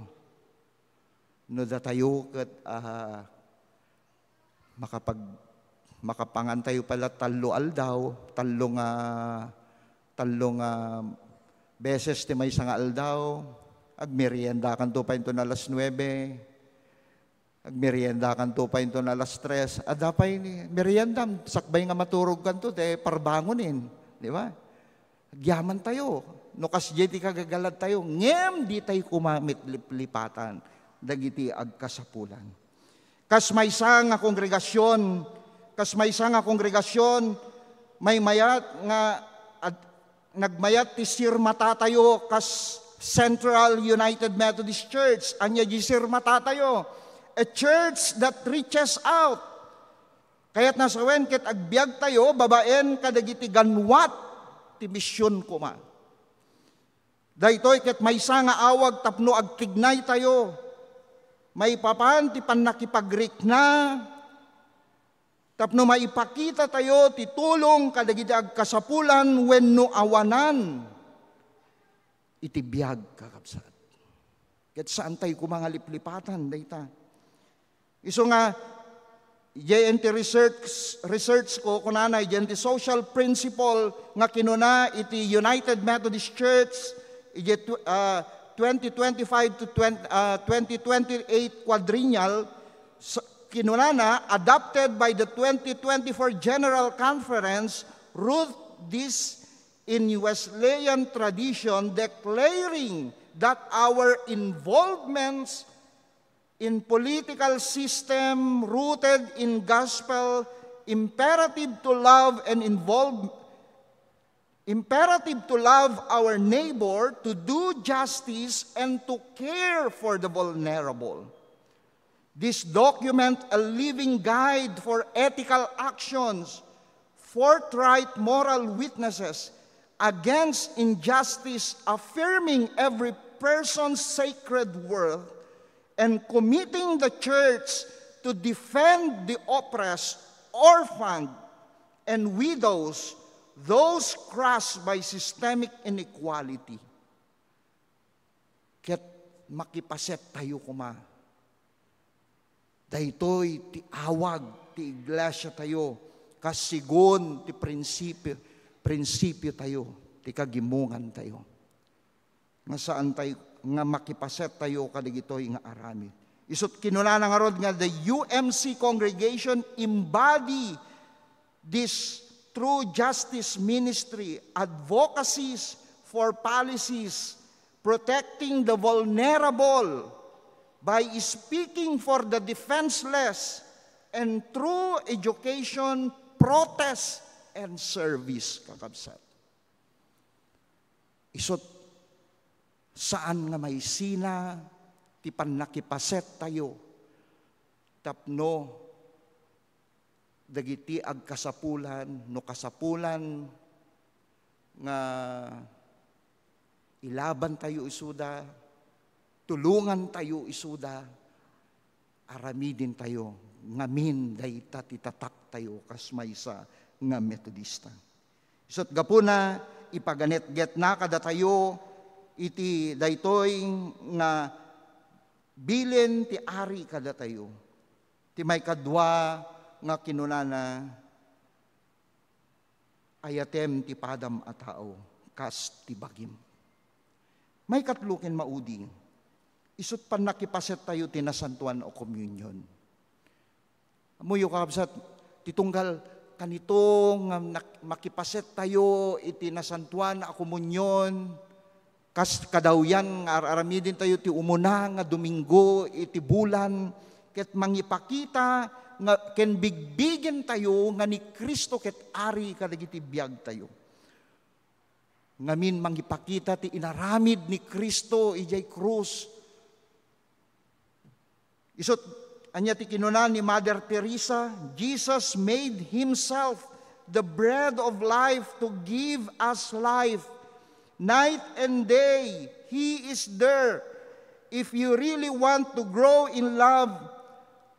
no da tayo kat makapangan tayo pala talo beses ti may nga aldaw, agmerienda kan to pa ito na alas 9, agmerienda kan to pa ito na alas 3, adapay ni merienda, sakbay nga maturog kan to, de parbangonin, di ba? Agyaman tayo, no kas ti kagagalad tayo, ngem di tayo kumamit lipatan, dagiti agkasapulan. Kas may nga kongregasyon, may mayat nga nagmayat ti sirmata tayo kas Central United Methodist Church. Anya di sirmata tayo. A church that reaches out. Kaya't nasawen ket agbiag tayo, babaen kadagiti ganwat ti misyon kuma. Daytoy ket maysa nga awag tapno agtignay tayo. May papan ti pannakipagrikna, tapno maipakita tayo ti tulong kadagiti agkasapulan wenno awanan. Iti biyag kakabsat. Ket saan tayo kumangaliplipatan dayta. Iso nga JNT research ko kunana JNT social principle nga kinuna iti United Methodist Church 2025 to 2028 quadrennial, kinunana, adopted by the 2024 General Conference, root this in Wesleyan tradition, declaring that our involvements in political system rooted in gospel, imperative to love our neighbor, to do justice, and to care for the vulnerable. This document, a living guide for ethical actions, forthright moral witnesses against injustice, affirming every person's sacred worth, and committing the church to defend the oppressed, orphaned, and widows, those crushed by systemic inequality. Ket makipaset tayo kuma. Daytoy ti awag ti iglesia tayo, kasigon ti prinsipyo tayo, ti kagimungan tayo. Nga saan tayo, nga makipaset tayo kadigitoy nga arami. Isot kinuna nga rod nga the UMC congregation embody this true justice ministry, advocacies for policies, protecting the vulnerable by speaking for the defenseless, and through education, protest, and service, kakabsat. Isot, saan nga may sina, ti pannakipaset tayo, tapno, dagiti agkasapulan, no kasapulan nga ilaban tayo isuda, tulungan tayo isuda, aramidin tayo, ngamin dayta titatak tayo kas maysa nga Metodista. Isot gapuna ipaganetget na kada tayo iti daytoy nga bilin ti ari kada tayo. Ti may kadwa nga kinunana ayatem ti padam a tao, kas ti bagim. May katlukin maudi, isut pan nakipaset tayo tinasantuan o communion. Amuyo kakabsat, titunggal kanito nga makipaset tayo iti nasantuan a komunyon, kas kadawyan nga aramidin tayo ti umuna nga Domingo iti bulan, ket mangipakita nga ken bigbigin tayo nga ni Kristo ket ari kadagiti biag tayo. Ngamin mangipakita ti inaramid ni Kristo ijay krus. Isot anya ti kinunan ni Mother Teresa, Jesus made himself the bread of life to give us life. Night and day, He is there. If you really want to grow in love,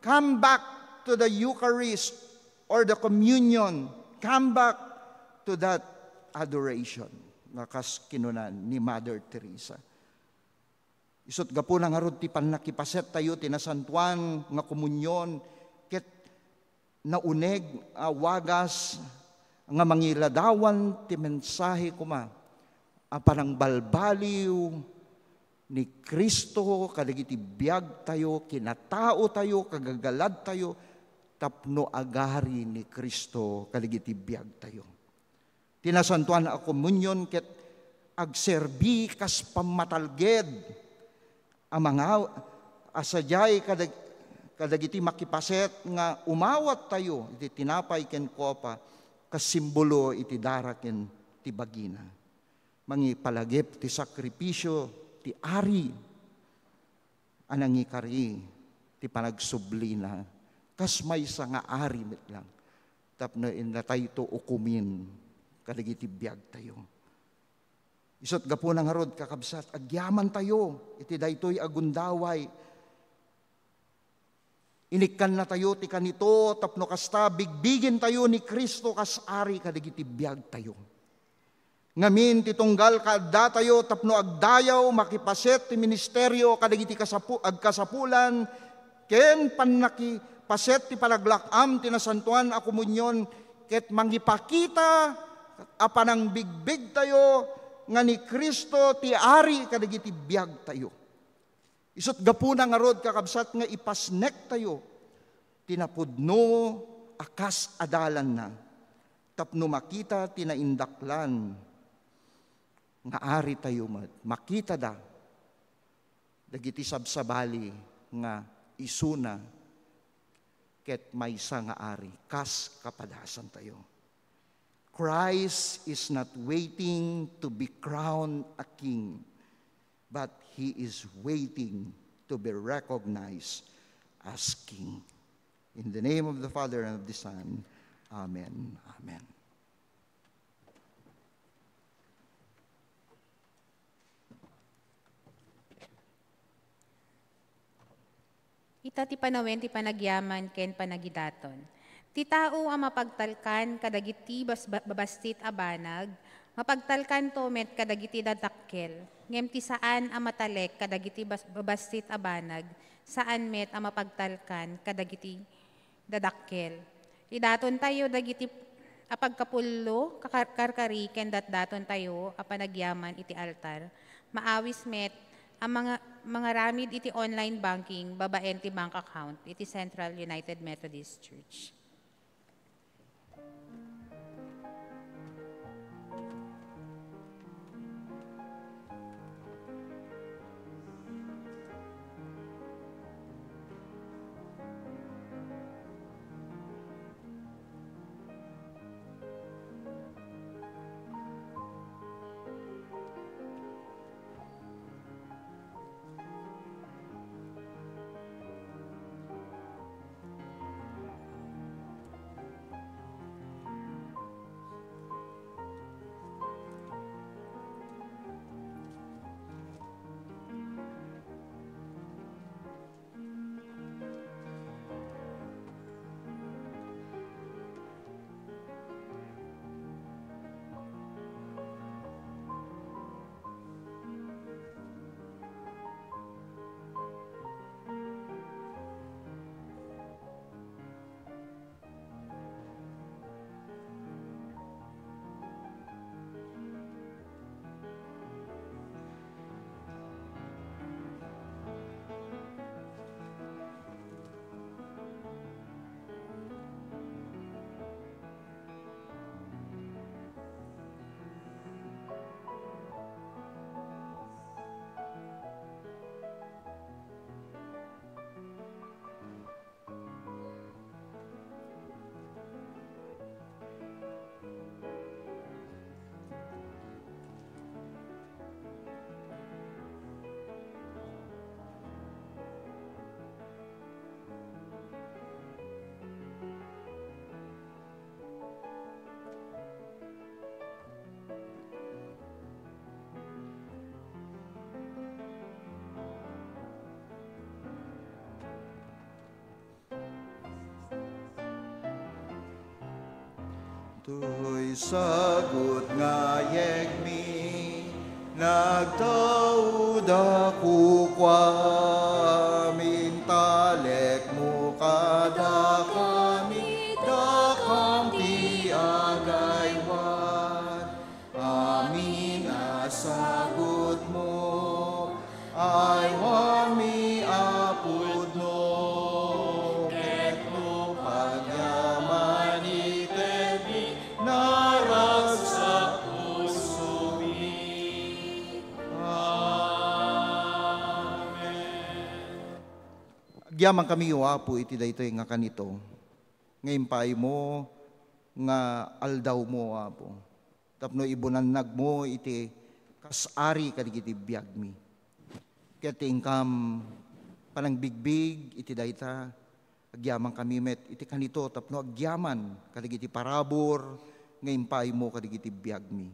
come back to the Eucharist or the communion. Come back to that adoration. Nakas kinunan ni Mother Teresa. Isot gapo na nga rod ti panakipaset tayo tinasantuan nga komunyon ket nauneg wagas nga mangiladawan ti mensahe kuma apanang balbaliw ni Kristo kadagiti biag tayo, kinatao tayo, kagagalad tayo, tapno agari ni Kristo kadagiti biag tayo. Tinasantuan a komunyon ket agserbi kas pamatalged ang mga asadyay kadagiti makipaset nga umawat tayo iti tinapay ken kopa kas simbolo iti daraken ti bagina. Mangipalagip ti sakripisyo ti ari anangikari ti panagsublina kas maysa nga ari met lang tapno inatay to ukumin kadagiti biag tayo. Isot gapo na nga rod kakabsat agyaman tayo iti daytoy agundaway. Inikkan na tayo ti kanito tapno kasta bigbigin tayo ni Kristo kas ari kadagiti biag tayo. Ngamin titunggal kaadda tayo tapno agdayaw makipaset ti ministeryo kadagiti agkasapulan ken paset ti palaglakam ti nasantuan a komunyon ket mangipakita apanang bigbig tayo nga ni Kristo ti ari kadagiti biag tayo. Isut gapuna nga rod kakabsat nga ipasnek tayo tinapudno akas adalan na tapno makita tinaindaklan nga ari tayo makita da dagiti sabsabali nga isuna ket maysa nga ari kas kapadasan tayo. Christ is not waiting to be crowned a king, but He is waiting to be recognized as king. In the name of the Father and of the Son, Amen. Amen. Ita ti panawen ti panagyaman ken panagidaton. Ti tao ang mapagtalkan kadagiti babastit a banag, mapagtalkan to met kadagiti dadakkel. Ngem ti saan ang matalek kadagiti babastit a banag, saan met ang mapagtalkan kadagiti dadakkel. Idaton tayo dagiti apagkapullo kakarkari ken datdaton tayo a panagyaman iti altar. Maawis met ang mga ramid iti online banking, babaen ti bank account, iti Central United Methodist Church. Tuy sagot nga yegmi, nagtaud ako kwamin, talek mo kada kami, dakam ti agaywan. Amin asagot mo, ay wami apud no, ket no pagyaman itebi, naragsak puso mi. Amen. Agyaman kami o Apo iti daytoy nga kanito, ngayon pay mo nga aldaw mo Apo, tapno ibunannag mo iti kasari kadigiti biag mi. Ket ingkam panang bigbig iti dayta, agyaman kami met iti kanito tapno agyaman kadigiti parabor ngayon pay mo kadigiti biag mi.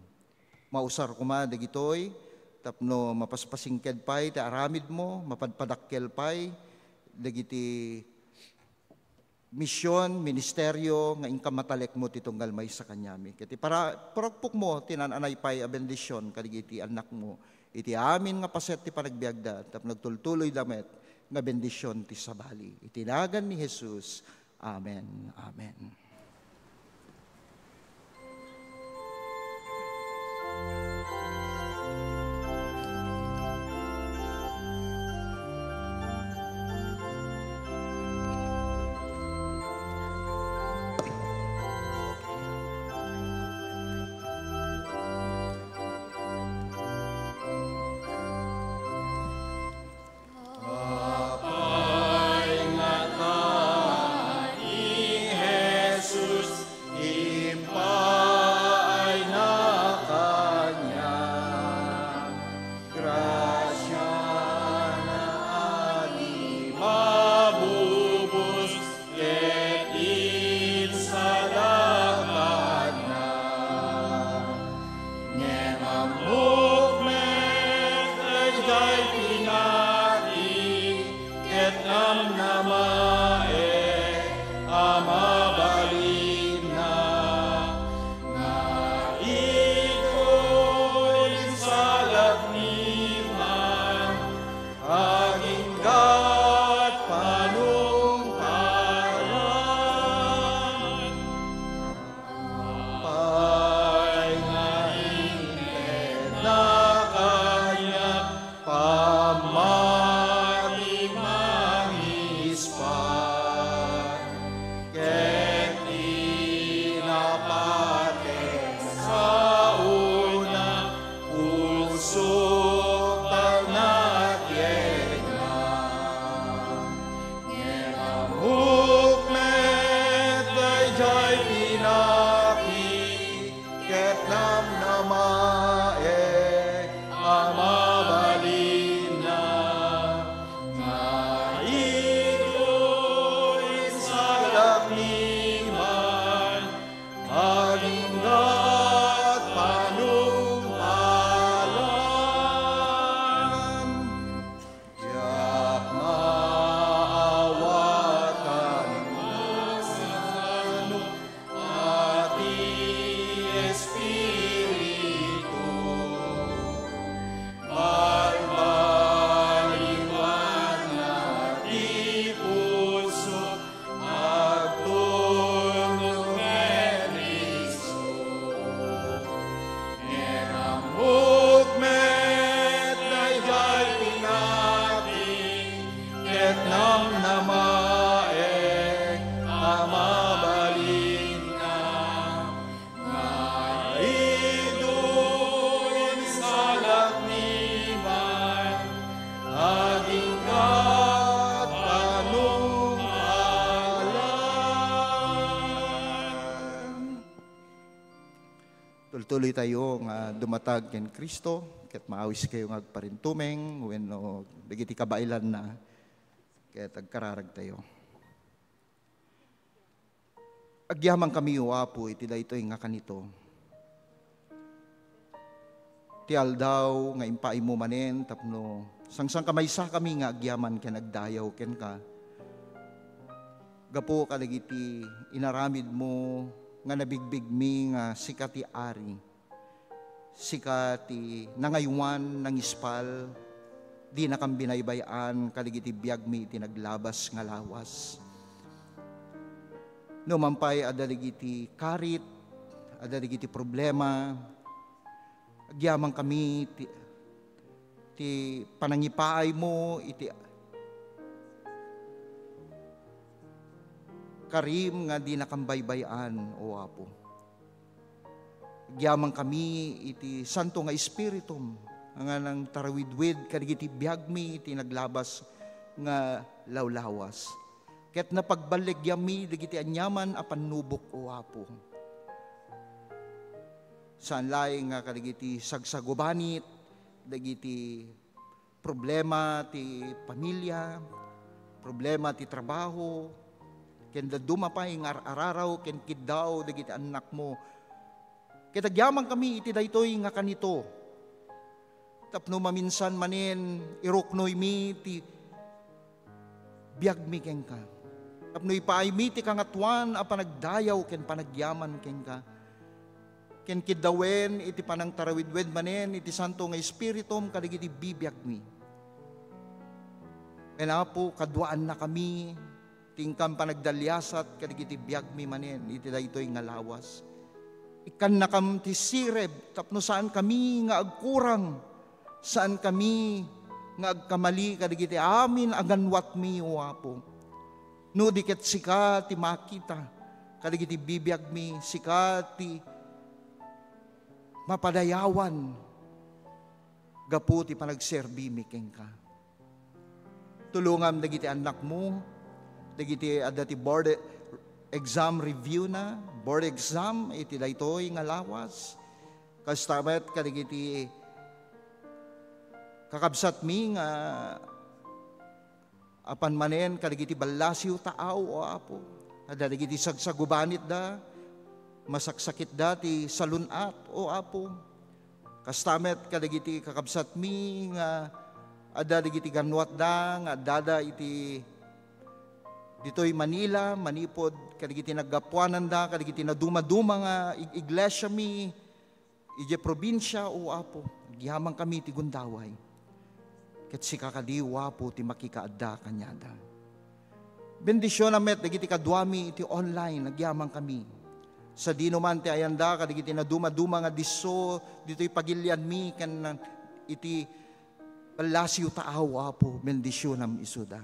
Mausar kuma dagitoy tapno mapaspasingked pay ti aramid mo, mapadpadakkel pay dagiti misyon, ministeryo nga ingkam matalek mo ti tunggal may sa kanyami. Ket para paragpok mo tinananay pay a bendisyon kadigiti anak mo. Iti amin nga paset ti panagbiagda, tap nagtultuloy damet nga bendisyon ti sabali. Itinagan ni Jesus. Amen. Amen. Tuloy tayo nga dumatag ken Kristo, ket maawis kayo nga agparintumeng, wenno dagiti kabailan na, ket agkararag tayo. Agyaman kami o Apo, iti daytoy nga kanito. Ti aldaw nga impai mo manen, tapno sangsang kamaysa kami nga agyaman ken agdayaw ken ka. Gapo kadagiti inaramid mo nga nabigbig mi nga sika ti ari, sika ti nangaywan ng ispal, di na kang binaybayan, kaligiti biyag mi iti naglabas nga lawas. Numampay adaligiti karit, adaligiti problema, agyamang kami ti panangipaay mo, iti karim nga di nakambaybayan, o Apo. Agyamang kami iti santo nga espiritum, nga nang tarawidwid, kaligiti biyag mi, iti naglabas nga lawlawas. Ket napagbalik yami, digiti anyaman apan nubok, o Apo. Saan laing nga kaligiti sagsagubanit, dagiti problema ti pamilya, problema ti trabaho, ken dumapay nga araraw, ken kiddaw, dagiti anak mo. Kitagyaman kami iti daytoy nga kanito. Tapno maminsan manin, iruknoy mi ti biyag mi ken ka. Tapno ipaay mi ti kangatuan a panagdayaw ken panagyaman ken ka. Ken kiddawen iti panang tarawidwed manen iti santo nga espiritum kadigiti bibiyag mi. Kaya po kaduaan na kami tingkam panagdalyasat kadigiti biyag mi manen iti daytoy nga lawas. Ikan nakam ti sireb tapno saan kami nga agkurang, saan kami nga agkamali kadigiti amin aganwat mi, o Apo. No diket sika ti makita kadigiti bibiyag mi, sika ti mapadayawan gapu ti panagserbi mi ken ka. Tulungam dagiti anak mo, dagiti adati board exam review na, board exam iti daytoy nga lawas. Kastamet kadigiti kakabsat mi nga apan manen kadigiti balasiw taaw, o Apo. Dagiti sagsagubanit da, masaksakit dati salunat, o Apo. Kastamet kadagiti kakabsat mi nga ada digiti ganwat da nga dada iti ditoy Manila, manipod kadagiti naggapuanan da, kadagiti na dumaduma nga iglesia mi ije probinsya, o Apo. Gihamang kami ti gundaway. Ket si kakadiwa po ti makikaadda kanyada. Bendisyon amet dagiti kadwami iti online, nagyamang kami. Sa dino man ti ayanda, kadigiti na dumaduma nga diso, dito'y pagilian mi, kan iti palasyo taaw, Apo, bendisyon am isuda.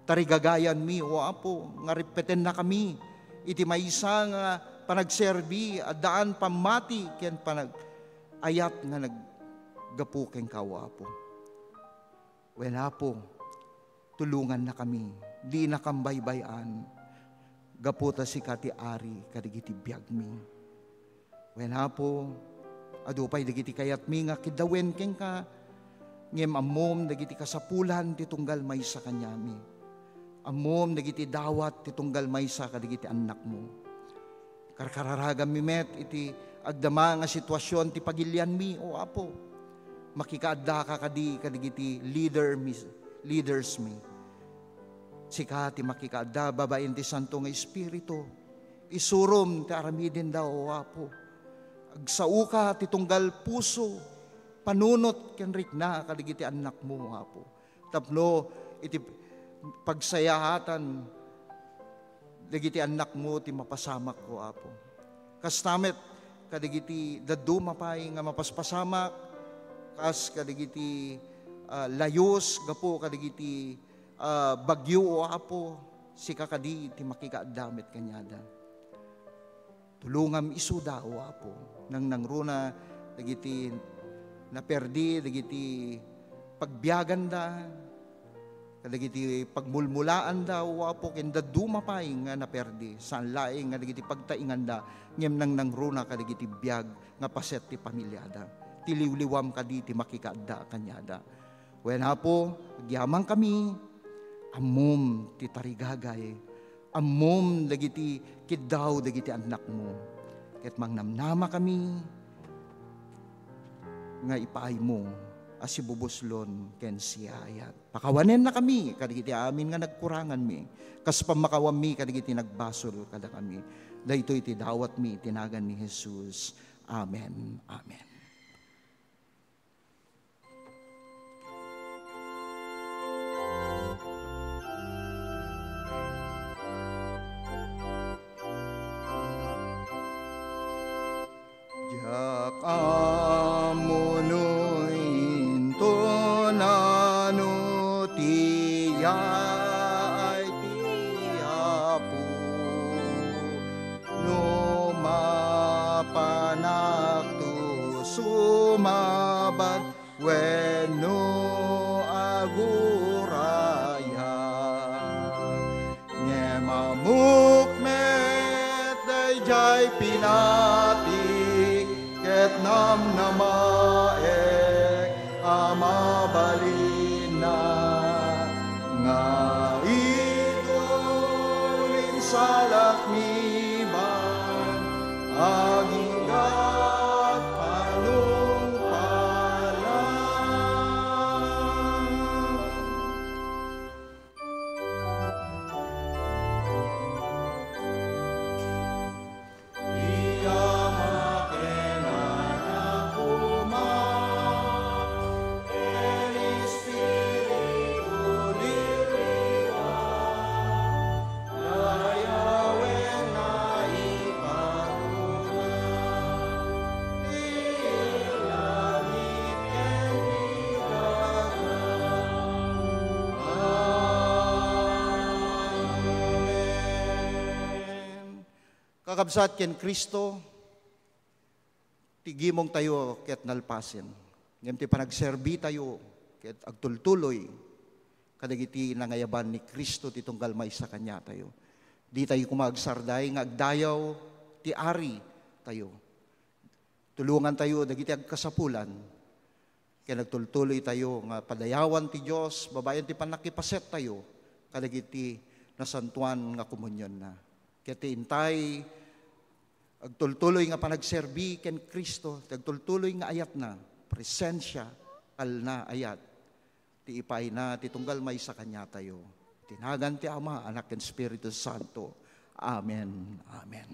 Tarigagayan mi, o Apo, nga repeten na kami, iti maysa nga panagserbi, adaan pamati, ken panagayat nga naggapuken ka, o Apo. Well, Apo, tulungan na kami, di na kambaybayan, gaputa si kati ari kadigiti biyag mi. Wen Apo, adupay dagiti kayat mi nga kidawen ken ka, ngem ammom dagiti kasapulan ti tunggal maysa kanyami. Ammom dagiti dawat ti tunggal maysa kadigiti anak mo. Karkararagam mi met iti agdama nga sitwasyon ti pagilian mi, o Apo. Makikaadda ka kadigiti leaders mi. Sika ti makikaadda, babaen ti santo nga espiritu, isurom ti aramidin daw, o Apo. Agsauka ti tunggal puso, panunot ken rikna kadigiti anak mo, o Apo. Tapno iti pagsayahatan dagiti anak mo ti mapasamak, o Apo. Kastamet kadigiti daduma pay nga mapaspasamak, kas kadigiti layos gapo kadigiti bagyo, o Apo, si kakadi ti makikaadamit kanyada. Tulungam isuda, o Apo, nang nangruna dagiti naperdi, dagiti pagbiyagan da, dagiti pagmulmulaan da, o Apo, kenda dumapay nga naperdi, saan laing nga dagiti pagtaingan da, ngem nang nangruna kadagiti biyag nga paset ti pamilyada. Tiliwliwam kadi ti makikaadda kanyada. Wen Apo, gyamang kami, ammom ti tarigagay, ammom dagiti kiddaw dagiti anak mo. Ket mangnamnama kami nga ipaay mo as ibubuslon ken siyayat. Pakawanen na kami, kadagiti amin nga nagkurangan mi. Kas pamakawam mi, kadagiti nagbasol kada kami. Dahito iti dawat mi, tinagan ni Jesus. Amen. Amen. Jak amunoy intonano tiya ay tiyapu no mapanak tu sumabat wenno aguraya nyemamukmet dayjay pinati ket namnamaek amabalina nga idulin salak miman agigat panungpalan. Kakabsat ken Kristo, tigimong tayo ket nalpasen. Ngem ti panagserbi tayo ket agtultuloy kadagiti nangayaban ni Kristo ti tunggal maysa kanya tayo. Di tayo kumagsarday nga agdayaw ti ari tayo. Tulungan tayo dagiti agkasapulan ken nagtultuloy tayo nga padayawan ti Dios, babayan ti panakipaset tayo kadagiti nasantuan nga komunyon na. Ket ti intay agtultuloy nga panagserbi ken Kristo, agtultuloy nga ayat na, presensya, kal na ayat, ti ipay na, ti tunggal may sa kanya tayo. Tinagan ti Ama, Anak, ken Espiritu Santo. Amen. Amen.